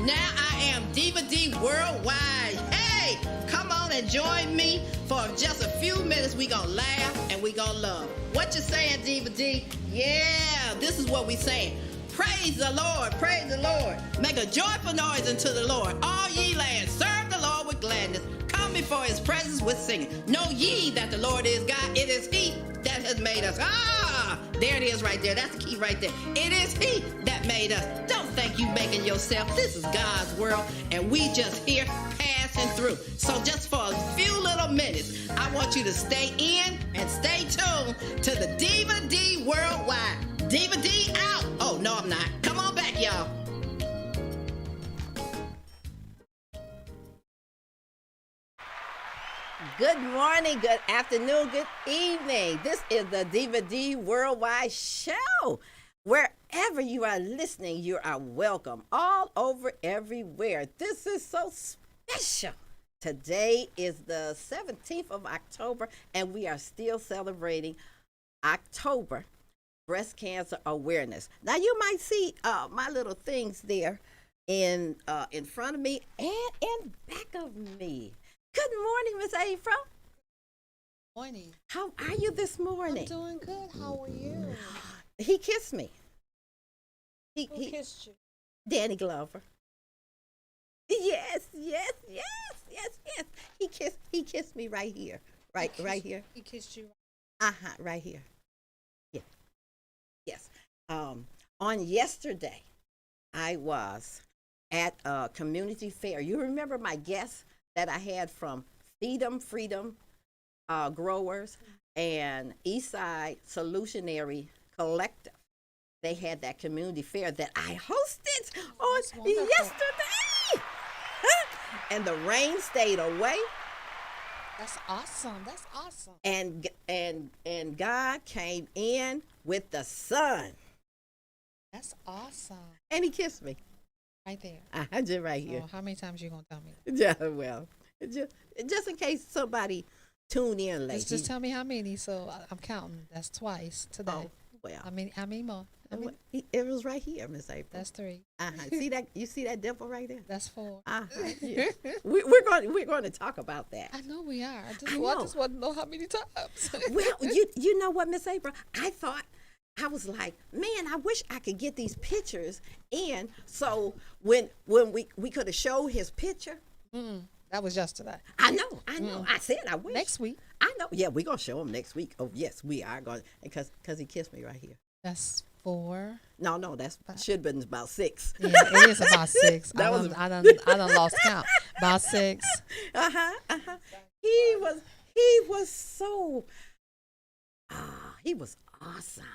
Now I am Diva Dee Worldwide. Hey, come on and join me for just a few minutes. We gonna laugh and we gonna love. What you saying, Diva Dee? Yeah, this is what we saying. Praise the Lord, praise the Lord. Make a joyful noise unto the Lord. All ye lands, serve the Lord with gladness. Come before his presence with singing. Know ye that the Lord is God. It is he that has made us. There it is right there. That's the key right there. It is he that made us. Don't think you making yourself. This is God's world, and we just here passing through. So just for a few little minutes, I want you to stay in and stay tuned to the Diva Dee Worldwide. Diva Dee out. Oh, no, I'm not. Come on back, y'all. Good morning, good afternoon, good evening. This is the Diva Dee Worldwide Show. Wherever you are listening, you are welcome. All over, everywhere. This is so special. Today is the 17th of October, and we are still celebrating October Breast Cancer Awareness. Now, you might see my little things there in front of me and in back of me. Good morning, Miss April. Morning. How are you this morning? I'm doing good. How are you? He kissed me. Who kissed you? Danny Glover. Yes. He kissed me right here. Right here. He kissed you. Right here. Yeah. Yes. On yesterday, I was at a community fair. You remember my guest that I had from Freedom Growers and Eastside Solutionary Collective. They had that community fair that I hosted on yesterday. And the rain stayed away. That's awesome. That's awesome. And God came in with the sun. That's awesome. And he kissed me. Right there. Just right here. So how many times you gonna tell me? Yeah, well, just in case somebody tune in late. Just tell me how many. So I'm counting. That's twice today. Oh, well. How many more? It was right here, Miss April. That's 3. See that? You see that dimple right there? That's 4. Yeah. We're going to talk about that. I know we are. I just want to know how many times. Well, you know what, Miss April? I was like, man, I wish I could get these pictures in. So when we could have showed his picture. That was yesterday. I know. I said I wish. Next week. I know. Yeah, we're going to show him next week. Oh, yes, we are going, because he kissed me right here. That's 4. No, that's should have been about 6. Yeah, it is about 6. I done lost count. About 6. He was so he was awesome.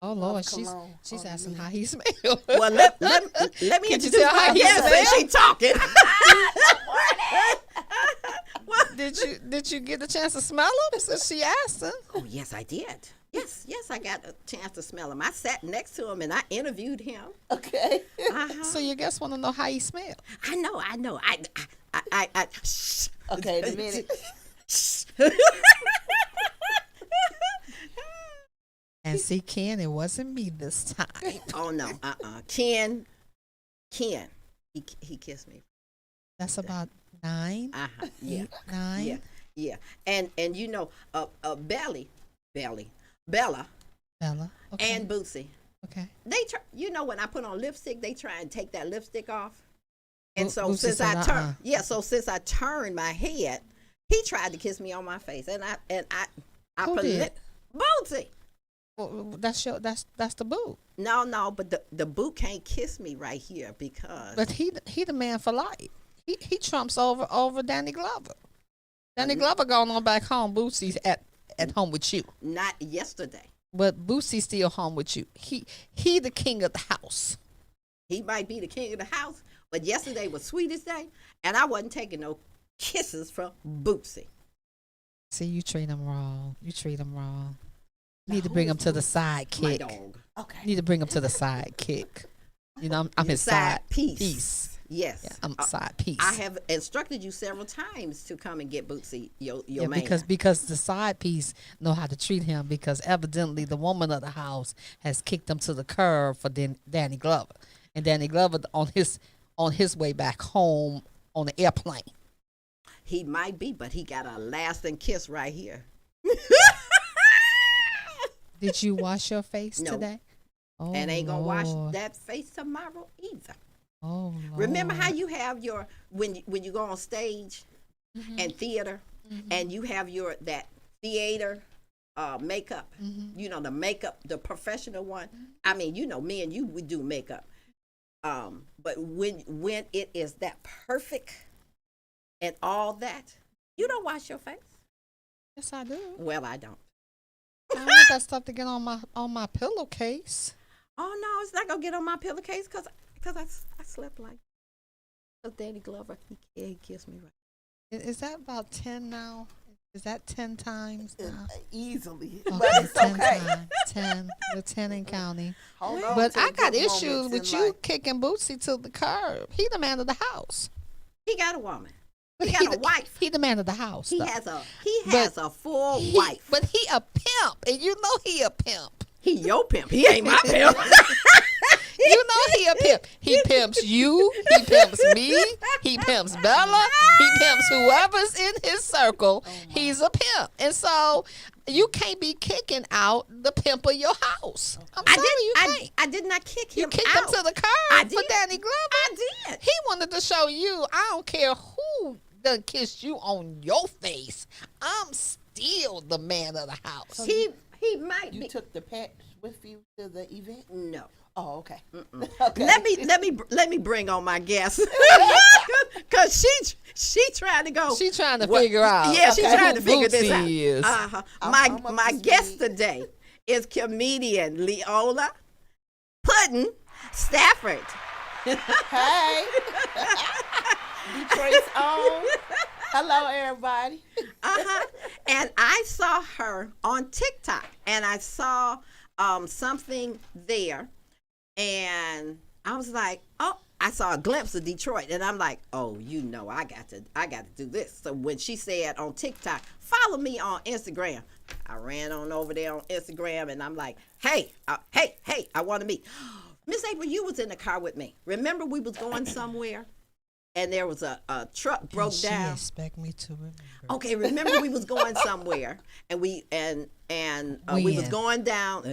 Oh Lord, she's asking how he smells. Well, let me introduce you tell how he smells? She talking. Did you get a chance to smell him since she asked him? Oh yes, I did. Yes, I got a chance to smell him. I sat next to him and I interviewed him. Okay. So your guests want to know how he smells. I know. I Okay, in a minute. And see, Ken, it wasn't me this time. Oh no, Ken, he kissed me. That's about 9. Yeah. 9. Yeah. And you know, Bella, okay. and Bootsy. Okay. They try, you know, when I put on lipstick, they try and take that lipstick off. And so Bootsy since said, I turned my head, he tried to kiss me on my face, and I Who did? Bootsy. Well, that's the boot. No, but the boot can't kiss me right here because. But he the man for life. He trumps over Danny Glover. Danny Glover going on back home. Bootsy's at home with you. Not yesterday. But Bootsy's still home with you. He the king of the house. He might be the king of the house, but yesterday was Sweetest Day, and I wasn't taking no kisses from Bootsy. See, you treat him wrong. You need to bring him to the sidekick. My dog. Okay. You need to bring him to the sidekick. You know, I'm his side piece. Yes. Yeah, I'm side piece. I have instructed you several times to come and get Bootsy, your man. Because the side piece know how to treat him, because evidently the woman of the house has kicked him to the curb for Danny Glover. and Danny Glover on his way back home on the airplane. He might be, but he got a lasting kiss right here. Did you wash your face No. today? Oh, And ain't gonna wash Lord. that face tomorrow either. Oh, Lord. Remember how you have your when you go on stage and theater, and you have that theater makeup. You know, the makeup, the professional one. I mean, you know, me and you would do makeup. But when it is that perfect and all that, you don't wash your face. Yes, I do. Well, I don't. I want that stuff to get on my pillowcase. Oh no, it's not gonna get on my pillowcase because I slept like. Cause Danny Glover, he kissed me right. Is that about 10 now? Is that 10 times now? Easily, Okay, but it's 10 okay. times. 10. We're 10 and counting. Hold on But to I the got good issues moments with in you life. kicking Bootsy to the curb. He the man of the house. He got a woman. But He got a wife. He the man of the house. He though. has But a full He- wife. But he a pimp, and you know he a pimp. He your pimp. He ain't my pimp. You know he a pimp. He pimps you. He pimps me. He pimps Bella. He pimps whoever's in his circle. He's a pimp. And so you can't be kicking out the pimp of your house. I'm sorry, you can't. I did not kick him You kicked out. him to the I curb for did. Danny Glover. I did. He wanted to show you, I don't care who done kissed you on your face. I'm still the man of the house. He might You be. took the pet with you to the event? No. Oh, okay. Okay. Let me bring on my guest. Cause she trying to go. She trying to figure out. Yeah, she's trying to who figure this out. Bootsy is. My I'm up my to guest speed. today is comedian Leola, Puddin, Stafford. Hey. Detroit's own. Hello, everybody. And I saw her on TikTok, and I saw something there, and I was like, oh, I saw a glimpse of Detroit, and I'm like, oh, you know, I got to do this. So when she said on TikTok, follow me on Instagram, I ran on over there on Instagram, and I'm like, hey, I want to meet. Miss April, you was in the car with me. Remember we was going somewhere, and there was a truck broke She down. expect me to remember. Okay, remember we was going somewhere, and we was When? going down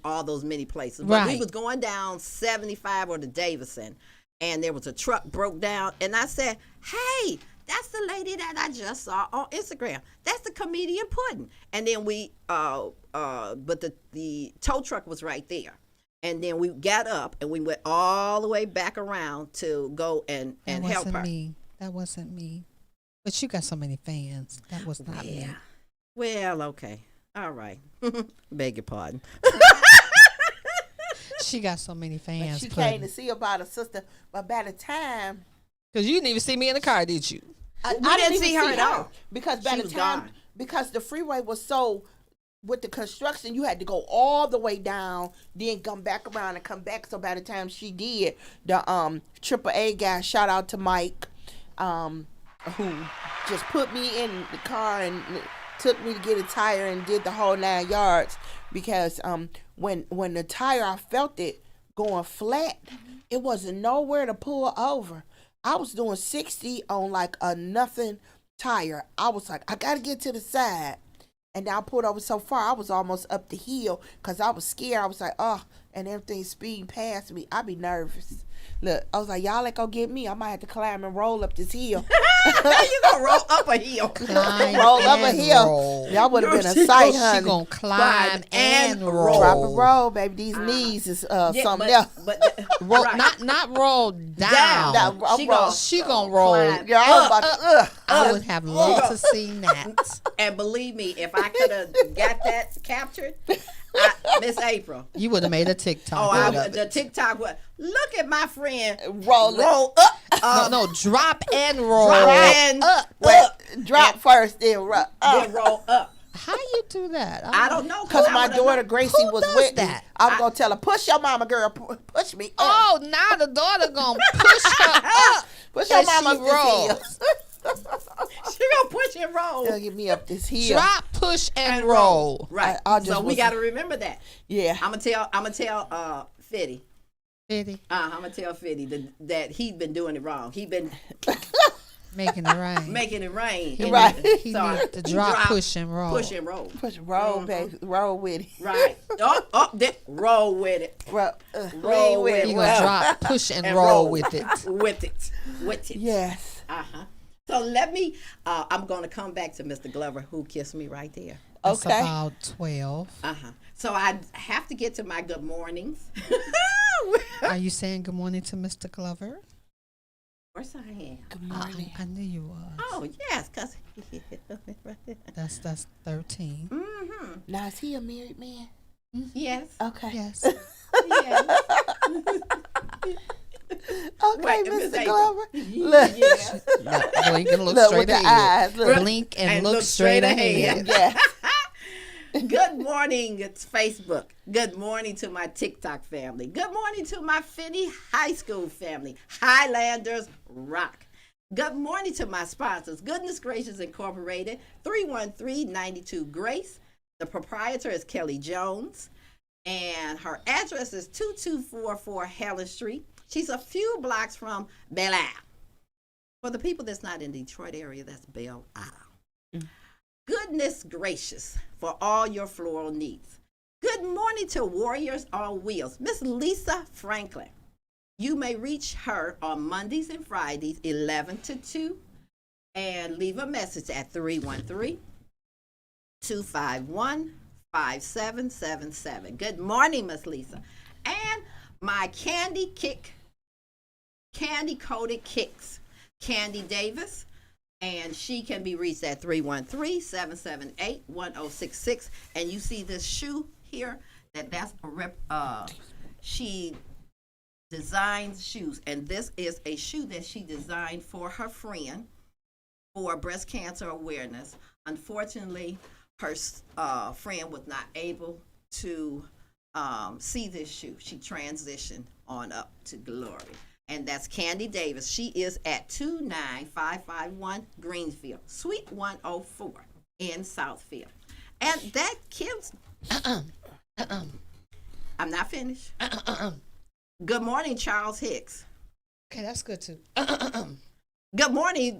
all those many places. But we Right. was going down 75 or the Davison, and there was a truck broke down, and I said, "Hey, that's the lady that I just saw on Instagram. That's the comedian Puddin." And then but the tow truck was right there. And then we got up and we went all the way back around to go and That help wasn't her. me. That wasn't me. But you got so many fans. That was not me. Yeah. Well, okay. All right. Beg your pardon. She got so many But fans. she came to see about her sister, but by the time Because you didn't even see me in the car, did you? I didn't even see her at all. because by She the was time gone. because the freeway was so with the construction, you had to go all the way down, then come back around and come back. So by the time she did, the AAA guy, shout out to Mike, who just put me in the car and took me to get a tire and did the whole 9 yards, because when the tire, I felt it going flat, it wasn't nowhere to pull over. I was doing 60 on like a nothing tire. I was like, I gotta get to the side. And then I pulled over so far, I was almost up the hill because I was scared. I was like, oh, and everything speeding past me. I be nervous. Look, I was like, y'all ain't gonna get me. I might have to climb and roll up this hill. You gonna roll up a hill? Climb Roll up a and hill. roll. That would have been a She sight, gonna- honey. She gonna climb and and roll. Drop and roll, baby. These knees is something else. Roll, right. not roll down. Down. She roll. gonna- She gonna roll. Climb. Yeah, I was about to, I would have loved to see that. And believe me, if I could have got that captured, Miss April. You would have made a TikTok. Oh, out of the it. TikTok was, look at my friend Roll it. up, No, drop and roll. drop and up, drop first, then roll. then roll up. How you do that? I don't know. Because I my wanna daughter know. Gracie Who was does with me. that? I was going to tell her, push your mama, girl. Push me. Oh, now the daughter gonna push her up. Push your as mama she up this hill. rolls. She gonna push and roll. They'll get me up this hill. Drop, push, and roll. Right. I just So we was- got to remember that. Yeah. I'm gonna tell Fitty. Fitty, I'm gonna tell Fitty that he's been doing it wrong. He been making it rain. making it rain. Right. He So needs to he drop, dropped push, and roll. Push and roll. Push, roll, baby, roll with it. Right. Roll with it. Roll with He it. gonna drop, push, and And roll roll. with it. With it. With it. Yes. So let me. I'm gonna come back to Mr. Glover, who kissed me right there. That's Okay. about 12. So I have to get to my good mornings. Are you saying good morning to Mr. Glover? Of course I am. Good morning. I knew you was. Oh yes, cause That's 13. Now, is he a married man? yes, Okay. Yes. yes. Okay, Wait, Miss Mr. April. Glover. Yes. Blink and look Look straight with the ahead. eyes. Look. Blink and look straight ahead. Yes. Good morning, it's Facebook. Good morning to my TikTok family. Good morning to my Finney High School family. Highlanders rock. Good morning to my sponsors. Goodness Gracious Incorporated, 31392 Grace. The proprietor is Kelly Jones, and her address is 2244 Helen Street. She's a few blocks from Belle Isle. For the people that's not in the Detroit area, that's Belle Isle. Goodness Gracious for all your floral needs. Good morning to Warriors on Wheels, Miss Lisa Franklin. You may reach her on Mondays and Fridays, 11 to 2, and leave a message at 313-251-5777. Good morning, Miss Lisa. And my candy-coated kicks, Candy Davis. And she can be reached at 313-778-1066. And you see this shoe here, that's a she designs shoes. And this is a shoe that she designed for her friend for breast cancer awareness. Unfortunately, her friend was not able to see this shoe. She transitioned on up to glory. And that's Candy Davis. She is at 29551 Greensfield, Suite 104 in Southfield. And that gives. I'm not finished. Good morning, Charles Hicks. Okay, that's good too. Good morning,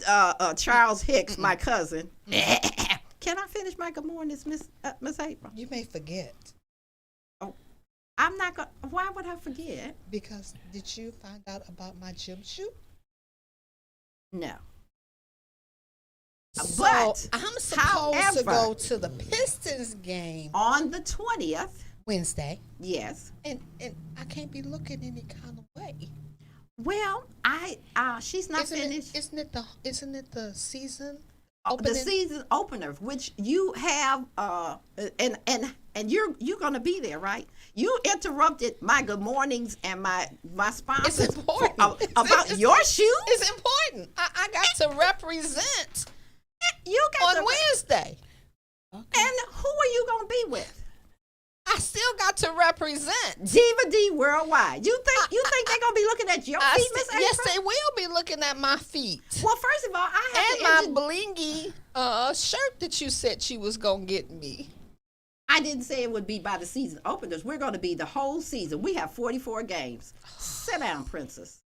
Charles Hicks, my cousin. Can I finish my good mornings, Miss April? You may forget. I'm not going to. Why would I forget? Because did you find out about my gym shoe? No. So But, I'm supposed to however, go to the Pistons game on the 20th, Wednesday, yes. and I can't be looking any kind of way. Well, she's not finished. Isn't it the season The opening? season opener, which you have, and you're gonna be there, right? You interrupted my good mornings and my sponsors. It's important. About your shoes. It's important. I got to represent You got on Wednesday. And who are you gonna be with? I still got to represent. Diva Dee Worldwide. You think they're gonna be looking at your feet, Miss April? Yes, they will be looking at my feet. Well, first of all, I have And my blingy shirt that you said you was gonna get me. I didn't say it would be by the season openers. We're going to be the whole season. We have 44 games. Sit down, princess.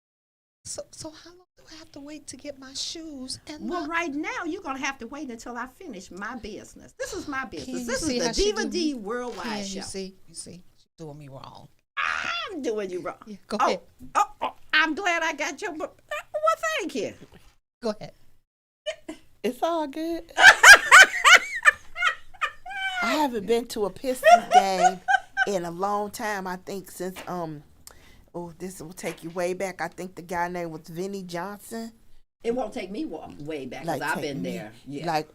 So how long do I have to wait to get my shoes? And Well, right now, you're going to have to wait until I finish my business. This is my business. you This see is how the she Diva do Dee me? Worldwide show. You see, she's doing me wrong. I'm doing you wrong. Yeah, go ahead. Oh, I'm glad I got your book. Well, thank you. Go ahead. It's all good. I haven't been to a Pistons game in a long time. I think since this will take you way back. I think the guy name was Vinnie Johnson. It won't take me way back because I've take been me, there. Yeah. Like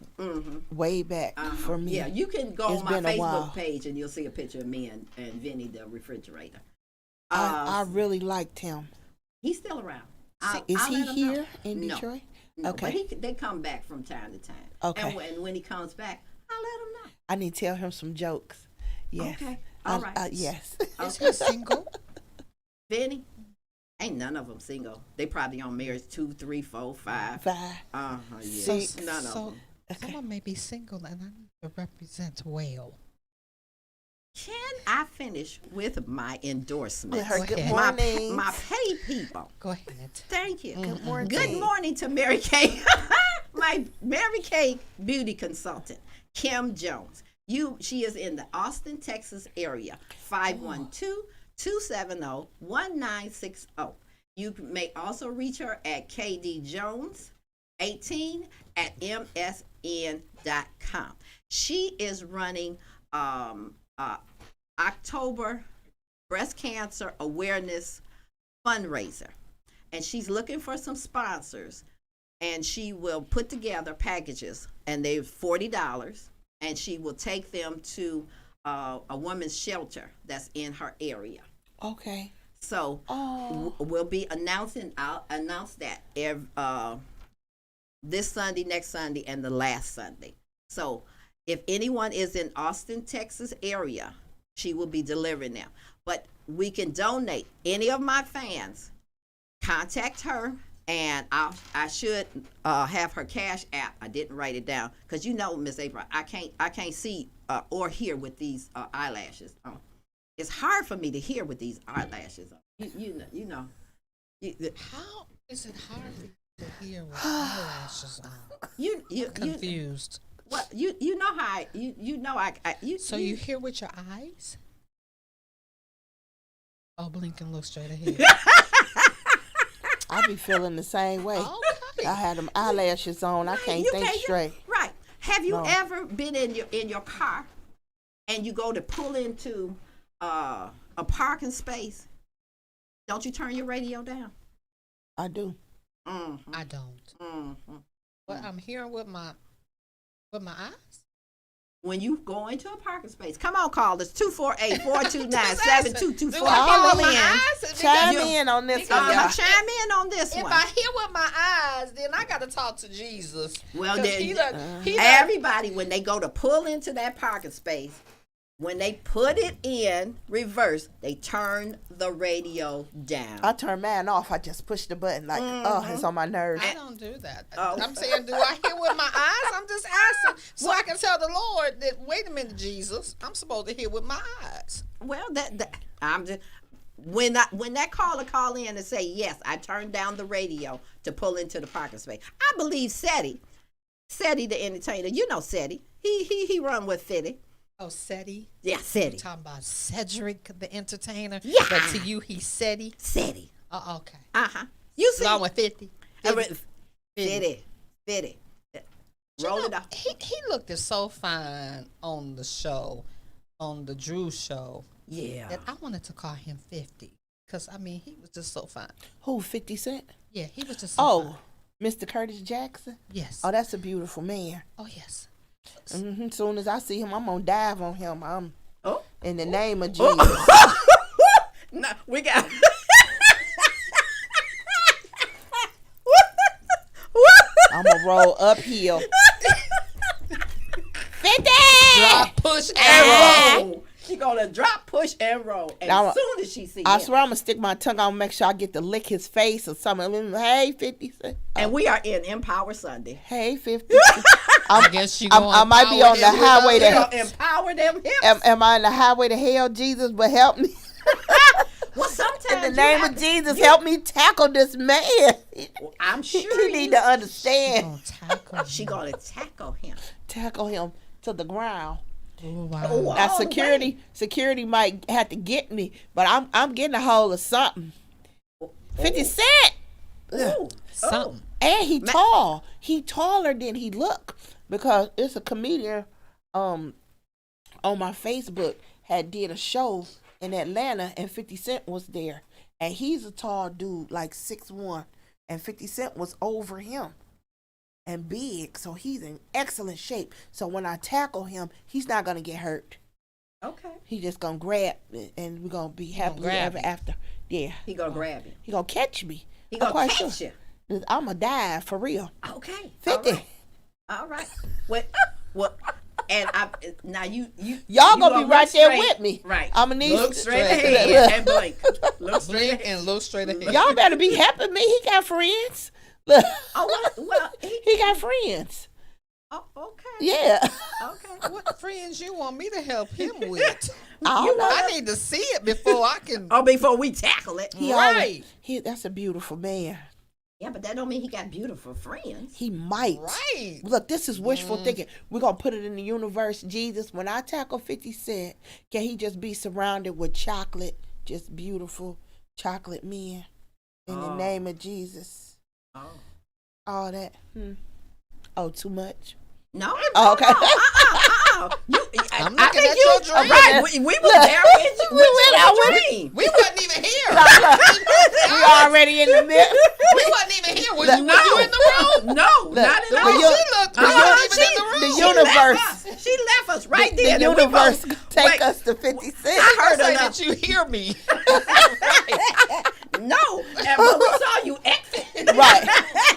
way back for me. Yeah, you can go It's on my been a while. Facebook page and you'll see a picture of me and Vinny the refrigerator. I really liked him. He's still around. Is I'll he let him know. here in No. Detroit? No, Okay. but they come back from time to time. Okay. And when he comes back, I'll let him know. I need to tell him some jokes. Yes. Okay. All right. Yes. Is he single? Vinny? Ain't none of them single. They probably on marriage 2, 3, 4, 5. 5. Yeah. Six. None of them. Okay. Someone may be single and I need to represent well. Can I finish with my endorsement. With her Go good ahead. morning. My pay people. Go ahead. Thank you. Good morning. Good morning to Mary Kay, my Mary Kay beauty consultant, Kim Jones. She is in the Austin, Texas area. 512-270-1960. You may also reach her at kdjones18@msn.com. She is running October breast cancer awareness fundraiser, and she's looking for some sponsors, and she will put together packages, and they're $40, and she will take them to a women's shelter that's in her area. Okay. So we'll be announcing. I'll announce that this Sunday, next Sunday, and the last Sunday. So if anyone is in Austin, Texas area, she will be delivering them. But we can donate. Any of my fans, contact her, and I should have her Cash App. I didn't write it down because Miss April, I can't see or hear with these eyelashes on. It's hard for me to hear with these eyelashes on. You know. How is it hard for you to hear with eyelashes on? You Confused. Well, you know how So you hear with your eyes? Oh, blink and look straight ahead. I be feeling the same way. Okay. I had them eyelashes on. I can't think straight. Right. Have you No. ever been in your car and you go to pull into a parking space? Don't you turn your radio down? I do. Mm-hmm. I don't. Mm-hmm. But I'm hearing with my eyes. When you go into a parking space, come on, call us 248-429-7224. Do I hear Call with my in. eyes? Chime you- in on this one, y'all. Chime in on this If one. I hear with my eyes, then I got to talk to Jesus. Well, 'Cause then, he done- everybody, when they go to pull into that parking space, when they put it in reverse, they turn the radio down. I turn mine off. I just push the button like, it's on my nerves. I don't do that. Oh. I'm saying, do I hear with my eyes? I'm just asking so I can tell the Lord that, wait a minute, Jesus, I'm supposed to hear with my eyes. Well, that I'm just when that caller call in and say yes, I turned down the radio to pull into the parking space. I believe Seti the entertainer. You know Seti. He run with Fitty. Oh, Seti? Yeah, Seti. Talking about Cedric, the entertainer? Yeah. But to you, he's Seti? Seti. Oh, okay. You see, Along with 50. Fitty. Roll it up. He looked so fine on the show, on the Drew show, Yeah. that I wanted to call him 50. Because, I mean, he was just so fine. Who, 50 Cent? Yeah, he was just so fine. Mr. Curtis Jackson? Yes. Oh, that's a beautiful man. Oh, yes. Soon as I see him, I'm going to dive on him. Oh. In the name of Jesus. No, we got. I'm going to roll uphill. 50! Drop, push, and roll. Roll. She gonna drop, push, and roll. And Now, as soon as she see I him. swear I'm going to stick my tongue out and make sure I get to lick his face or something. Hey, 50 Cent. And we are in Empower Sunday. Hey, 50 Cent. I guess you I might be on the highway We to gonna empower them hips. Am I on the highway to hell, Jesus? But help me. Well, sometimes In the you name have of Jesus, help me tackle this man. I'm He sure need to understand. Gonna tackle she him. gonna tackle him. Tackle him to the ground. Oh, wow. Oh, Now all the way. security might have to get me, but I'm getting a hold of something. 50 Cent. Ooh, Something. And he tall. He taller than he look, because it's a comedian on my Facebook had did a show in Atlanta, and 50 Cent was there, and he's a tall dude, like 6'1", and 50 Cent was over him and big, so he's in excellent shape. So when I tackle him, he's not gonna get hurt. Okay. He just gonna grab me, and we're gonna be happily grab ever you. after. Yeah, He gonna grab you. he gonna catch me. He I'm gonna quite catch sure. you. I'm gonna die for real. Okay. 50. All right. What? And I now you Y'all you gonna be right look there straight. with me. Right. I'ma need look to- straight straight ahead and blink. Look straight Blink ahead. and look straight ahead. Y'all better be helping me. He got friends. Look, Oh well. he got friends. Oh, okay. Yeah. Okay. What friends you want me to help him with? I don't know. I need to see it before I can. Or before we tackle it. He Right. always, that's a beautiful man. Yeah, but that don't mean he got beautiful friends. He might. Right. Look, this is wishful thinking. We're going to put it in the universe. Jesus, when I tackle 50 Cent, can he just be surrounded with chocolate, just beautiful chocolate men in the name of Jesus? Oh. All that. Oh, too much? No. Oh, okay. I'm I looking think at you, your dream. right. We were there with you. We went out with dream. We wasn't even here. We already in the middle. We wasn't even here. Was you in the room? No, not at all. She looked. We weren't even in the room. The universe. She left us right there. The and we universe both- take wait, us to 50 Cent. I heard Say enough. that you hear me. No, but we saw you exit. Right.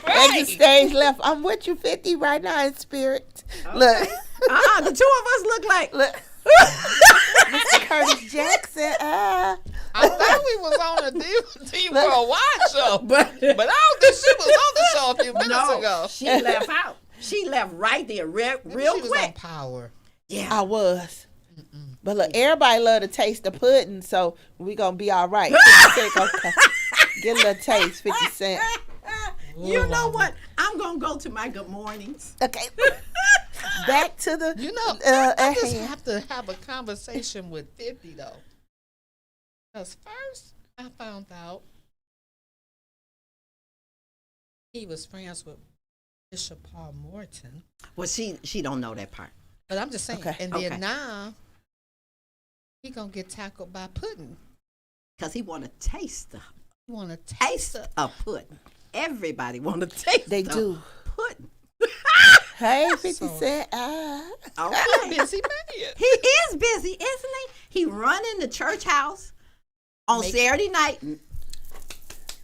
Exit stage left. I'm with you 50 right now in spirit. Look. The two of us look like. Look. Mr. Curtis Jackson. I thought we was on a Diva Dee Worldwide show, But I don't think she was on the show a few minutes no, ago. she left out. She left right there, real She was on quick. Power. Yeah. I was. But look, everybody love to taste the pudding, so we gonna be all right. 50 Cent gonna get a little taste, 50 Cent. You know what? I'm gonna go to my good mornings. Okay. Back to the You know, I just hand. have to have a conversation with 50 though. Because first I found out he was friends with Bishop Paul Morton. Well, she don't know that part. But I'm just saying, Okay. and then Okay. now he gonna get tackled by Puddin. Because he want to taste the You want to taste it? a pudding. Everybody want to taste They the do. pudding. Hey, 50 So- Cent. Okay. Busy man. He is busy, isn't he? He running the church house on Saturday night,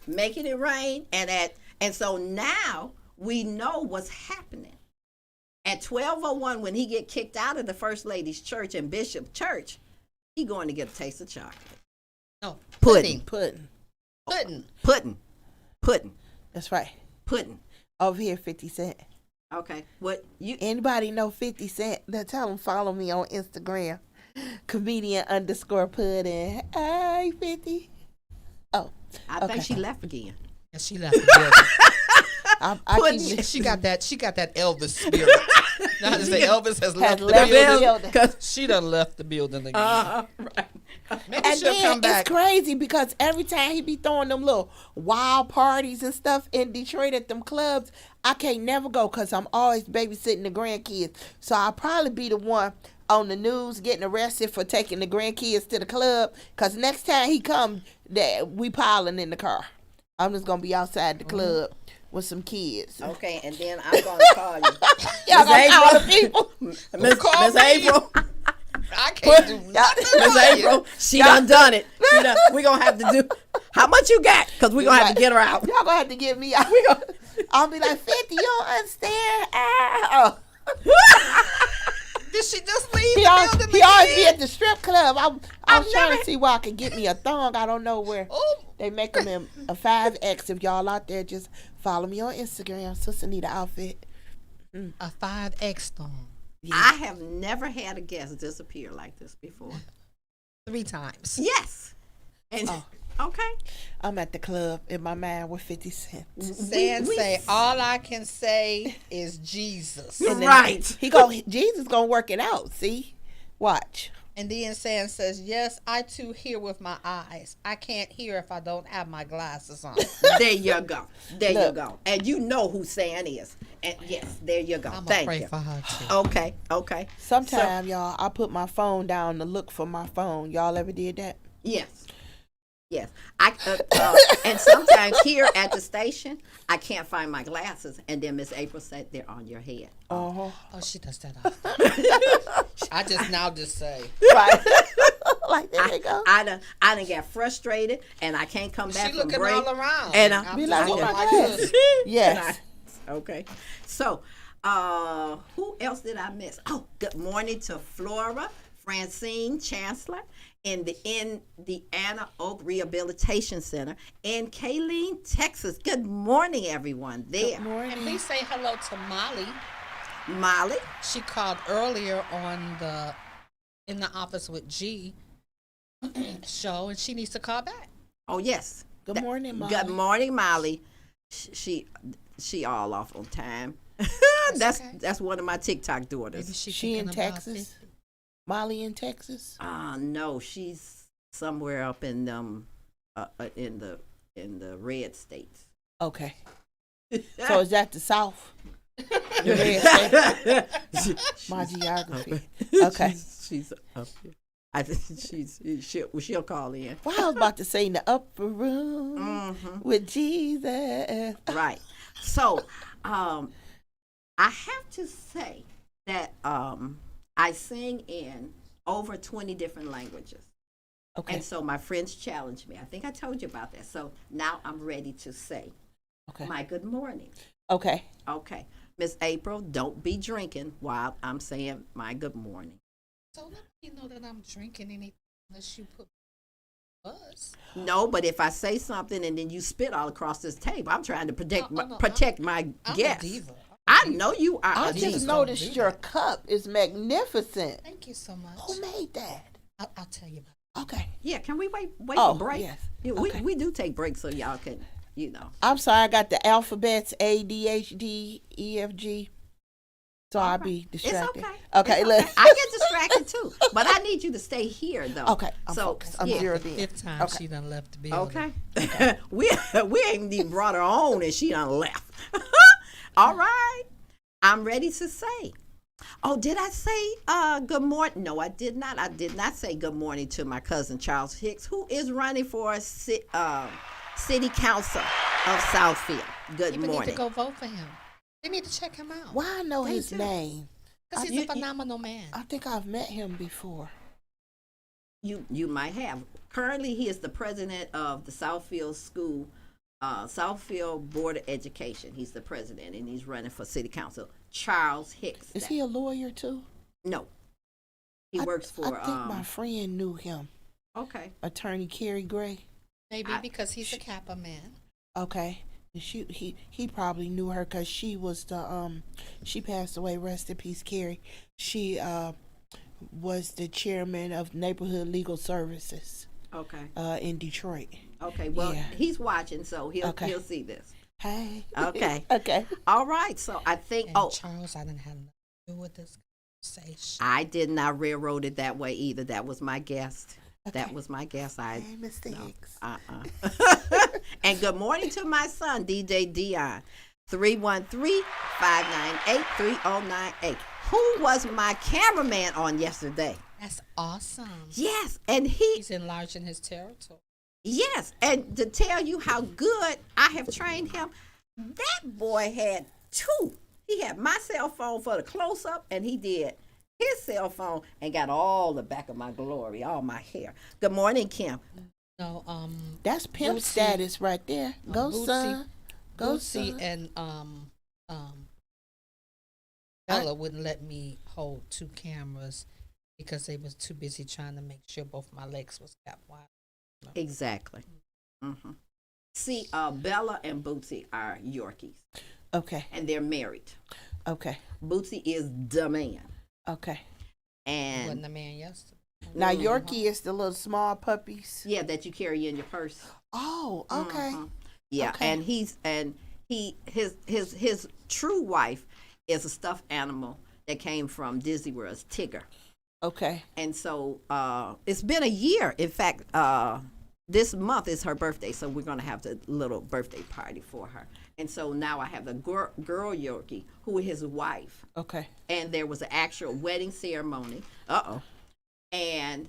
making it rain, and so now we know what's happening. At 12:01, when he get kicked out of the First Lady's church and Bishop Church, he going to get a taste of chocolate. No, Pudding. Pudding. Pudding. That's right. Pudding. Over here, 50 Cent. Okay. What you? Anybody know 50 Cent? Tell them follow me on Instagram. Comedian_pudding. Hey, 50. Oh. I okay. think she left again. and she left the building. I Pudding. keep She got that Elvis spirit. Now to say Elvis has left the left the building. building. 'Cause- She done left the building again. right. Maybe And she'll then come back. it's crazy because every time he be throwing them little wild parties and stuff in Detroit at them clubs, I can't never go because I'm always babysitting the grandkids. So I'll probably be the one on the news getting arrested for taking the grandkids to the club. Because next time he come, that we piling in the car. I'm just gonna be outside the club with some kids. Okay, and then I'm gonna call you. Y'all gonna call the April. people. Miss April. I can't do nothing. Miss about it. April, she done it. We're gonna have to do. How much you got? Because we're gonna have to get her out. Y'all gonna have to get me out. I'll be like 50. You don't understand. Oh. Did she just leave He the always, building he always be again? at the strip club. I'm trying never- to see where I can get me a thong. I don't know where. Oh, They make them in a 5X. If y'all out there, just follow me on Instagram. Sister Nita Outfit. a 5X thong. I have never had a guest disappear like this before. 3 times. Yes. And okay. I'm at the club in my mind with 50 Cent. Say, all I can say is Jesus. And then Right. Jesus gonna work it out. See, watch. And then San says, yes, I too hear with my eyes. I can't hear if I don't have my glasses on. There you go. There you Look. go. And you know who San is. And yes, there you go. I'm Thank afraid you. for her too. Okay. Okay. Sometime y'all, I put my phone down to look for my phone. Y'all ever did that? Yes. Yes. And sometimes here at the station, I can't find my glasses, and then Miss April said they're on your head. Uh-huh. Oh, she does that often. I just say. Right. Like there you go. I done got frustrated, and I can't come back She from looking break. all around. And I'm Be just like, going "Where my like glasses?" this. Yes. Okay. So, who else did I miss? Oh, good morning to Flora, Francine Chancellor in the Indiana Oak Rehabilitation Center in Kaleen, Texas. Good morning, everyone there. Good morning. And please say hello to Molly. Molly. She called earlier in the office with G show, and she needs to call back. Oh yes. Good morning, Molly. Good morning, Molly. She all off on time. That's okay. That's one of my TikTok Maybe daughters. She in thinking about Texas? 50. Molly in Texas? No, she's somewhere up in in the red states. Okay. So is that the South? The red state? My geography. Okay. She's up here. I think she'll call in. Well, I was about to say in the upper room with Jesus. Right. So, I have to say that I sing in over 20 different languages. Okay. And so my friends challenged me. I think I told you about that. So now I'm ready to say my good morning. Okay. Okay. Miss April, don't be drinking while I'm saying my good morning. So let me know that I'm drinking anything unless you put buzz. No, but if I say something and then you spit all across this table, I'm trying to protect my I'm guests. a diva. I know you are. I a just diva. noticed your cup is magnificent. Thank you so much. Who made that? I'll tell you about Okay. Yeah, can we wait Oh, for break? yes. Yeah, Okay. we do take breaks so y'all can, I'm sorry, I got the alphabets A, D, H, D, E, F, G. So I'll be distracted. It's okay. Okay, It's look. okay. I get distracted too, but I need you to stay here though. Okay, I'm focused. I'm yeah. zeroed in. 5th time Okay. she done left the building. Okay. we ain't even brought her on and she done left. All right. I'm ready to say. Oh, did I say good morning? No, I did not. I did not say good morning to my cousin Charles Hicks, who is running for city council of Southfield. Good People morning. need to go vote for him. They need to check him out. Why I know They his do. name? Because he's a phenomenal man. I think I've met him before. You might have. Currently, he is the president of the Southfield School, Southfield Board of Education. He's the president, and he's running for city council. Charles Hicks. Is he a lawyer too? No. He works for. I think my friend knew him. Okay. Attorney Kerry Gray. Maybe because he's a Kappa man. Okay. He probably knew her because she was the she passed away. Rest in peace, Carrie. She was the chairman of Neighborhood Legal Services. Okay. In Detroit. Okay. Well, Yeah. he's watching, so he'll Okay. see this. Hey. Okay. Okay. All right. So I think. And Charles, I didn't have nothing to do with this conversation. I did not railroad it that way either. That was my guest. That Okay. was my guest. Hey, Mr. Hicks. And good morning to my son, DJ Dion. 313-598-3098. Who was my cameraman on yesterday? That's awesome. Yes, and He's enlarging his territory. yes, and to tell you how good I have trained him, that boy had two. He had my cell phone for the close up, and he did his cell phone and got all the back of my glory, all my hair. Good morning, Kim. No, That's pimp Bootsy- status right there. Go, Bootsy- son. Go, Bootsy son. and Bella wouldn't let me hold 2 cameras because they was too busy trying to make sure both my legs was kept wide. Exactly. See, Bella and Bootsy are Yorkies, Okay. and they're married. Okay. Bootsy is the man, Okay. Wasn't and the man yesterday. Now Yorkie is the little small puppies. yeah, that you carry in your purse. Oh, okay. Yeah, Okay. and his true wife is a stuffed animal that came from Disney World's Tigger. Okay. And so it's been a year. In fact, this month is her birthday, so we're going to have the little birthday party for her. And so now I have the girl Yorkie, who is his wife. Okay. And there was an actual wedding ceremony. And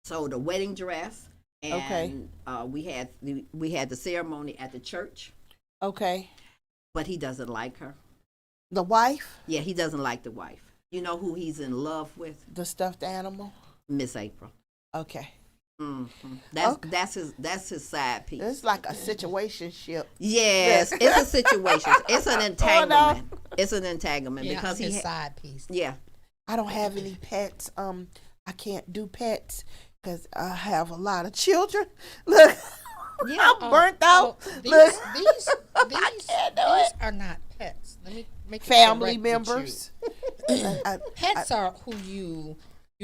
so the wedding dress, and we had the ceremony at the church. Okay. But he doesn't like her. The wife, Yeah, he doesn't like the wife. You know who he's in love with? the stuffed animal. Miss April. Okay. That's his side piece. It's like a situationship. Yes, it's a situation. It's an entanglement. It's an entanglement Yeah, because his he. side piece. Yeah. I don't have any pets. I can't do pets because I have a lot of children. Look, Yeah. I'm burnt out. These Look, these are not pets. Let me make it family correct with members. you. Pets are who you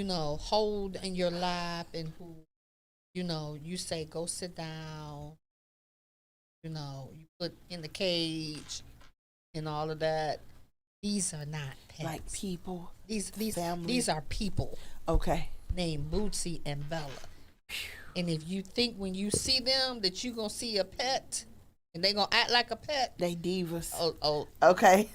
hold in your lap and who, you say, go sit down, you put in the cage and all of that. These are not pets. Like people. These family. these are people Okay. named Bootsy and Bella. And if you think when you see them that you're going to see a pet and they're going to act like a pet. They divas. Oh. Okay.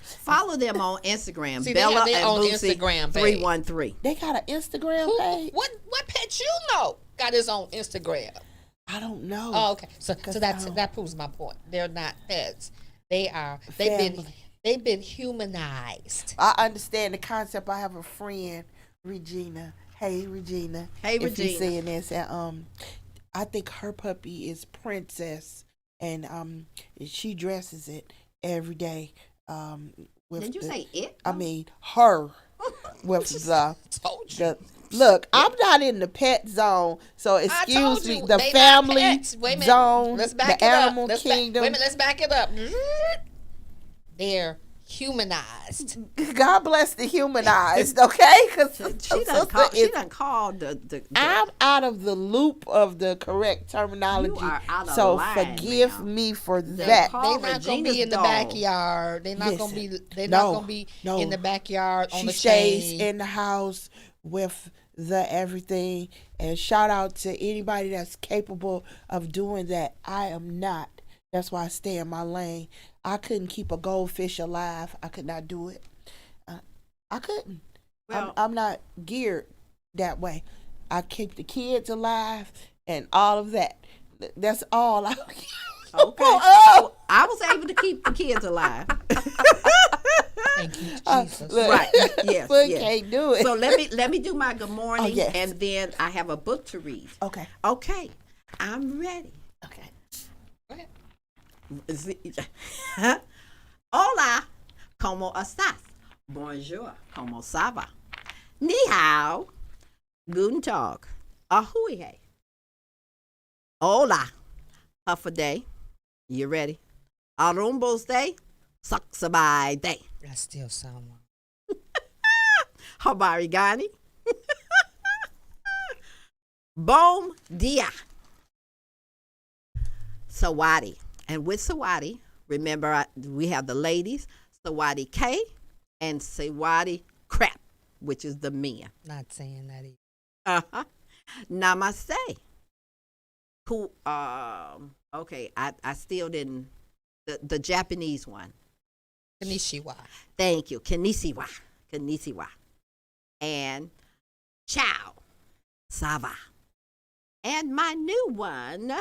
Follow them on Instagram. See, Bella they have their and own Bootsy Instagram page. 313. They got an Instagram page? What pet got his own Instagram? I don't know. Oh, okay. So Cause that proves my point. They're not pets. They've Family. been humanized. I understand the concept. I have a friend, Regina. Hey, Regina. Hey, if Regina. you're saying this, and I think her puppy is Princess, and she dresses it every day. With Did you say it? I mean, her with Told you. Look, I'm not in the pet zone, so I excuse told me. you, The they not family pets. Wait a minute. zone, Let's back the it up. animal kingdom. Wait a minute. Let's back it up. They're humanized. God bless the humanized, okay? Because She done called the I'm out of the loop of the correct terminology. You are out of so line, forgive ma'am. me for that. call They're not gonna Regina's be in the dog. backyard. They're not gonna be. They're not gonna be in the backyard on She the stays chain. in the house with the everything. And shout out to anybody that's capable of doing that. I am not. That's why I stay in my lane. I couldn't keep a goldfish alive. I could not do it. I couldn't. Well- I'm not geared that way. I keep the kids alive and all of that. That's all I. Okay. Oh, I was able to keep the kids alive. Thank you, Jesus. look. Right. Yes. But yes. can't do it. So let me do my good morning, yes. and then I have a book to read. Okay. Okay, I'm ready. Okay. Go ahead. Hola, ¿cómo estás? Bonjour, ¿cómo ça va? Ni hao, guten tag, ahui. Hola, Huffa day. You ready? Arumbos day, Saxabai day. That still sound wrong. Habari gani? Bom dia. Sawadi. And with Sawadi, remember we have the ladies, Sawadi K and Sawadi Crap, which is the men. Not saying that either. Uh-huh. Namaste. Who okay, I still didn't the Japanese one. Konnichiwa. Thank you. Konnichiwa. Konnichiwa. And ciao. Sava. And my new one,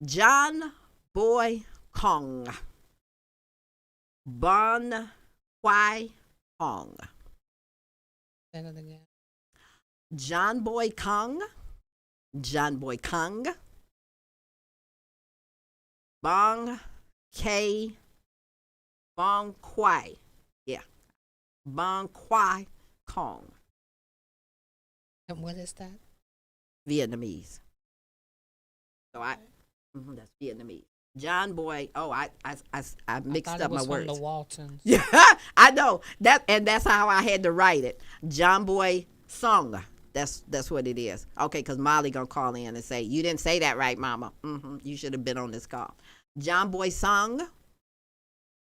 John Boy Kong. Bon Huai Hong. Say that again. John Boy Kong. John Boy Kong. Bong K. Bong Kwai. Yeah. Bong Kwai Kong. And what is that? Vietnamese. So that's Vietnamese. John Boy. Oh, I mixed I thought up it was my from words. the Waltons. Yeah, I know that, and that's how I had to write it. John Boy Song. That's what it is. Okay, because Molly gonna call in and say you didn't say that right, Mama. You should have been on this call. John Boy Song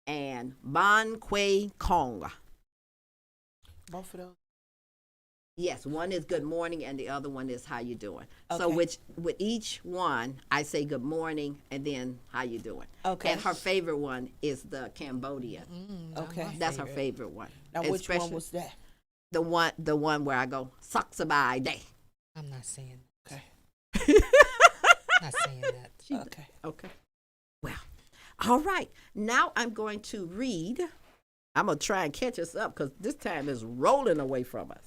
and Ban Quay Kong. Both of those. Yes, one is good morning and the other one is how you doing. So Okay. with each one, I say good morning and then how you doing. Okay. And her favorite one is the Cambodian. Okay. That's her favorite one. Now, which one Especially was that? the one where I go Saksabai Day. I'm not saying Okay. not saying that. Okay. Okay. Well, all right. Now I'm going to read. I'm going to try and catch us up because this time is rolling away from us.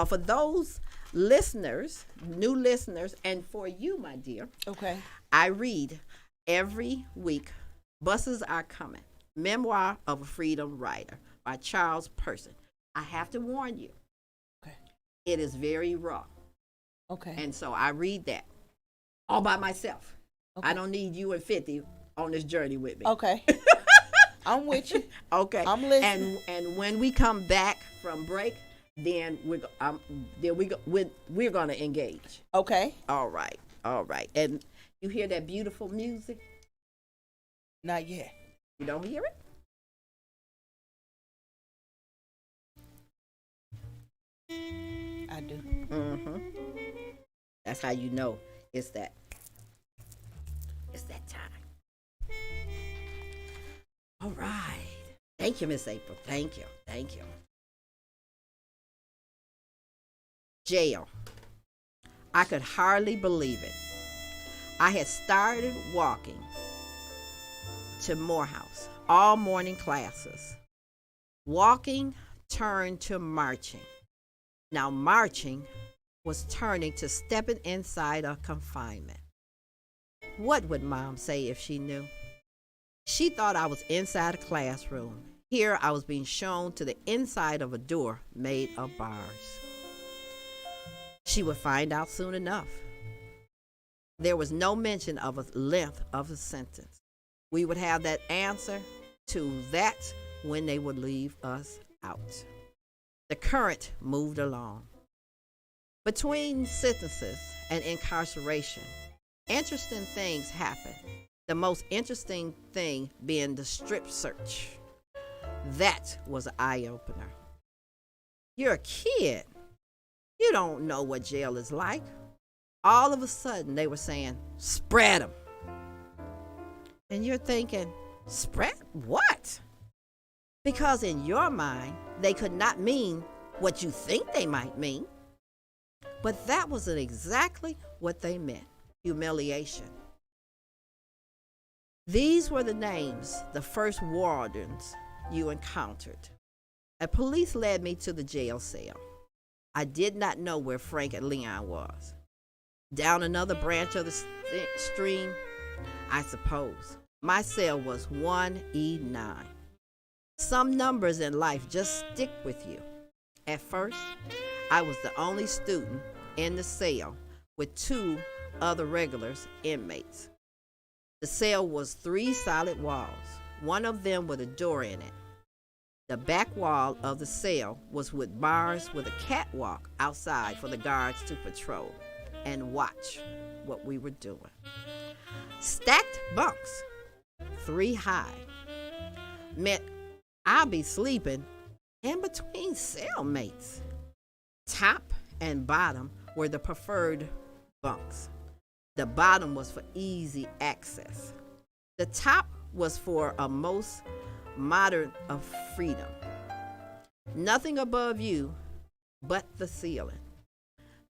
For those listeners, new listeners, and for you, my dear, Okay. I read every week, Buses Are Coming, Memoir of a Freedom Rider by Charles Person. I have to warn you, Okay. it is very raw. Okay. And so I read that all by myself. Okay. I don't need you and 50 on this journey with me. Okay. I'm with you. Okay. I'm listening. And when we come back from break, then we're gonna engage. Okay. All right. All right. And you hear that beautiful music? Not yet. You don't hear it? I do. Mm-hmm. That's how you know it's that time. All right. Thank you, Miss April. Thank you. Thank you. Jail. I could hardly believe it. I had started walking to Morehouse, all morning classes. Walking turned to marching. Now marching was turning to stepping inside a confinement. What would Mom say if she knew? She thought I was inside a classroom. Here I was being shown to the inside of a door made of bars. She would find out soon enough. There was no mention of a length of a sentence. We would have that answer to that when they would leave us out. The current moved along. Between sentences and incarceration, interesting things happened. The most interesting thing being the strip search. That was an eye-opener. You're a kid. You don't know what jail is like. All of a sudden, they were saying, spread them. And you're thinking, spread what? Because in your mind, they could not mean what you think they might mean. But that wasn't exactly what they meant. Humiliation. These were the names, the first wardens you encountered. A police led me to the jail cell. I did not know where Frank and Leon was. Down another branch of the stream, I suppose. My cell was 1E9. Some numbers in life just stick with you. At first, I was the only student in the cell with 2 other regulars inmates. The cell was 3 solid walls, one of them with a door in it. The back wall of the cell was with bars with a catwalk outside for the guards to patrol and watch what we were doing. Stacked bunks, 3 high, meant I'll be sleeping in between cellmates. Top and bottom were the preferred bunks. The bottom was for easy access. The top was for a most modern of freedom. Nothing above you but the ceiling.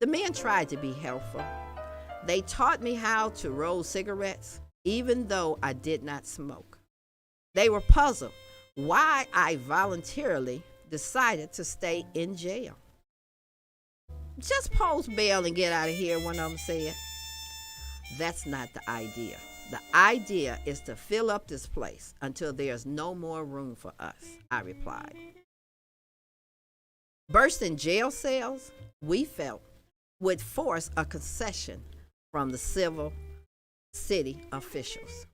The men tried to be helpful. They taught me how to roll cigarettes, even though I did not smoke. They were puzzled why I voluntarily decided to stay in jail. Just post bail and get out of here, one of them said. That's not the idea. The idea is to fill up this place until there's no more room for us, I replied. Bursting jail cells, we felt, would force a concession from the civil city officials.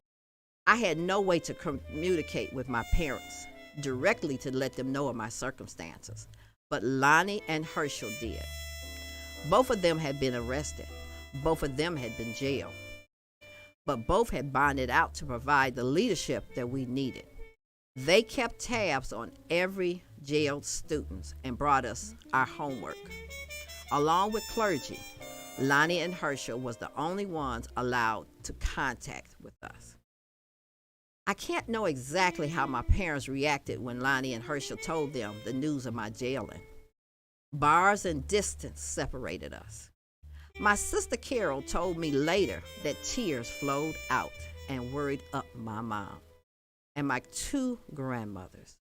I had no way to communicate with my parents directly to let them know of my circumstances, but Lonnie and Herschel did. Both of them had been arrested. Both of them had been jailed. But both had bonded out to provide the leadership that we needed. They kept tabs on every jailed student and brought us our homework. Along with clergy, Lonnie and Herschel was the only ones allowed to contact with us. I can't know exactly how my parents reacted when Lonnie and Herschel told them the news of my jailing. Bars and distance separated us. My sister Carol told me later that tears flowed out and worried up my mom and my 2 grandmothers.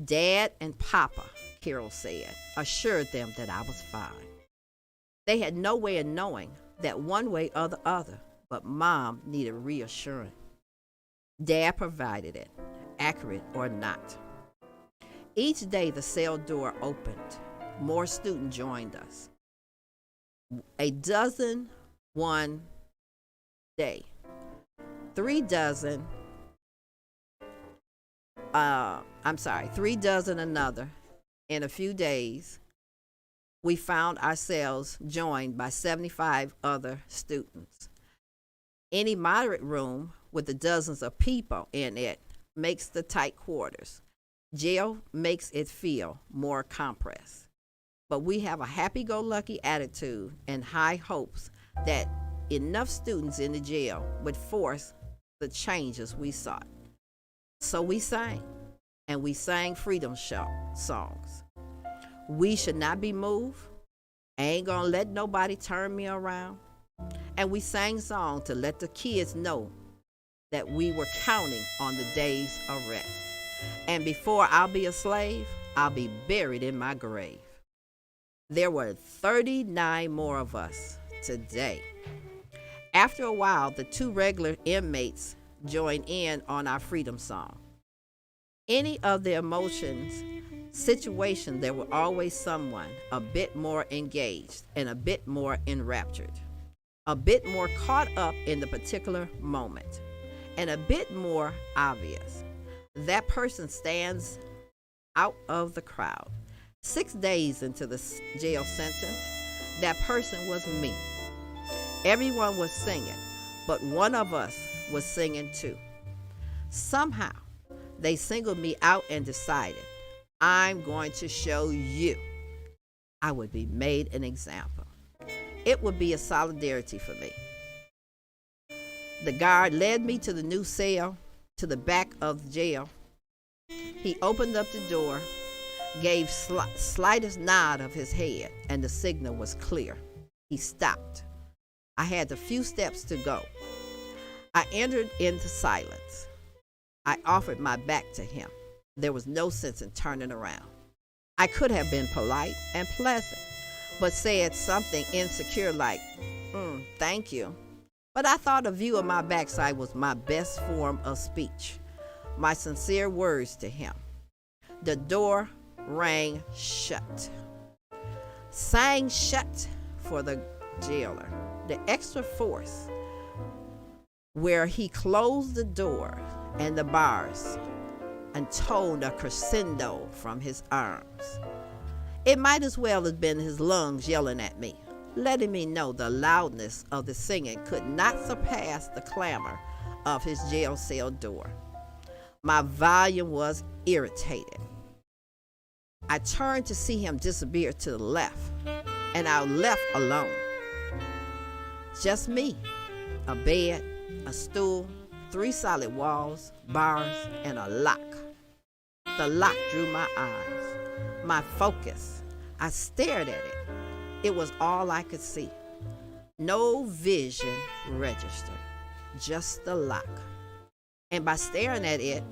Dad and Papa, Carol said, assured them that I was fine. They had no way of knowing that one way or the other, but Mom needed reassurance. Dad provided it, accurate or not. Each day the cell door opened. More students joined us. A dozen one day, 3 dozen 3 dozen another. In a few days, we found ourselves joined by 75 other students. Any moderate room with the dozens of people in it makes the tight quarters. Jail makes it feel more compressed. But we have a happy-go-lucky attitude and high hopes that enough students in the jail would force the changes we sought. So we sang, and we sang freedom songs. We should not be moved. I ain't gonna let nobody turn me around. And we sang songs to let the kids know that we were counting on the days of rest. And before I'll be a slave, I'll be buried in my grave. There were 39 more of us today. After a while, the 2 regular inmates joined in on our freedom song. Any of the emotions, situation, there were always someone a bit more engaged and a bit more enraptured, a bit more caught up in the particular moment, and a bit more obvious. That person stands out of the crowd. 6 days into the jail sentence, that person was me. Everyone was singing, but one of us was singing too. Somehow, they singled me out and decided, I'm going to show you. I would be made an example. It would be a solidarity for me. The guard led me to the new cell, to the back of the jail. He opened up the door, gave slightest nod of his head, and the signal was clear. He stopped. I had a few steps to go. I entered into silence. I offered my back to him. There was no sense in turning around. I could have been polite and pleasant, but said something insecure like, thank you. But I thought a view of my backside was my best form of speech, my sincere words to him. The door rang shut. Sang shut for the jailer. The extra force where he closed the door and the bars and toned a crescendo from his arms. It might as well have been his lungs yelling at me, letting me know the loudness of the singing could not surpass the clamor of his jail cell door. My volume was irritated. I turned to see him disappear to the left, and I was left alone. Just me, a bed, a stool, 3 solid walls, bars, and a lock. The lock drew my eyes, my focus. I stared at it. It was all I could see. No vision registered, just the lock. And by staring at it,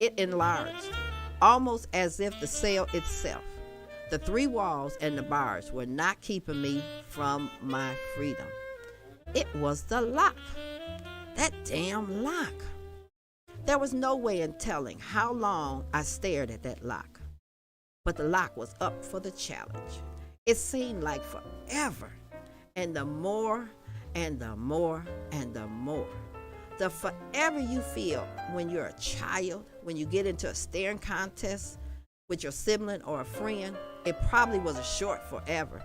it enlarged, almost as if the cell itself, the 3 walls and the bars were not keeping me from my freedom. It was the lock. That damn lock. There was no way in telling how long I stared at that lock. But the lock was up for the challenge. It seemed like forever. And the more and the more and the more. The forever you feel when you're a child, when you get into a staring contest with your sibling or a friend, it probably was a short forever.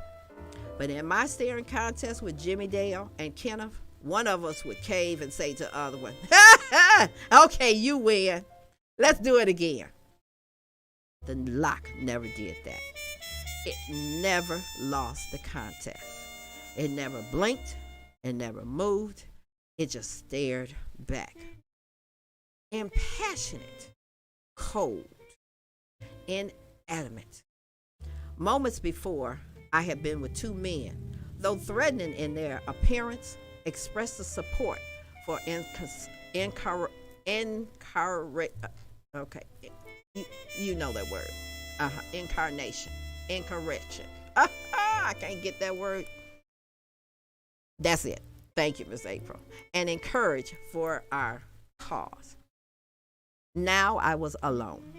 But in my staring contest with Jimmy Dale and Kenneth, one of us would cave and say to the other one, okay, you win. Let's do it again. The lock never did that. It never lost the contest. It never blinked. It never moved. It just stared back. Impassionate, cold, inanimate. Moments before, I had been with 2 men, though threatening in their appearance, expressed the support for you know that word. Incarnation. Incorrection. I can't get that word. That's it. Thank you, Miss April. And encourage for our cause. Now I was alone.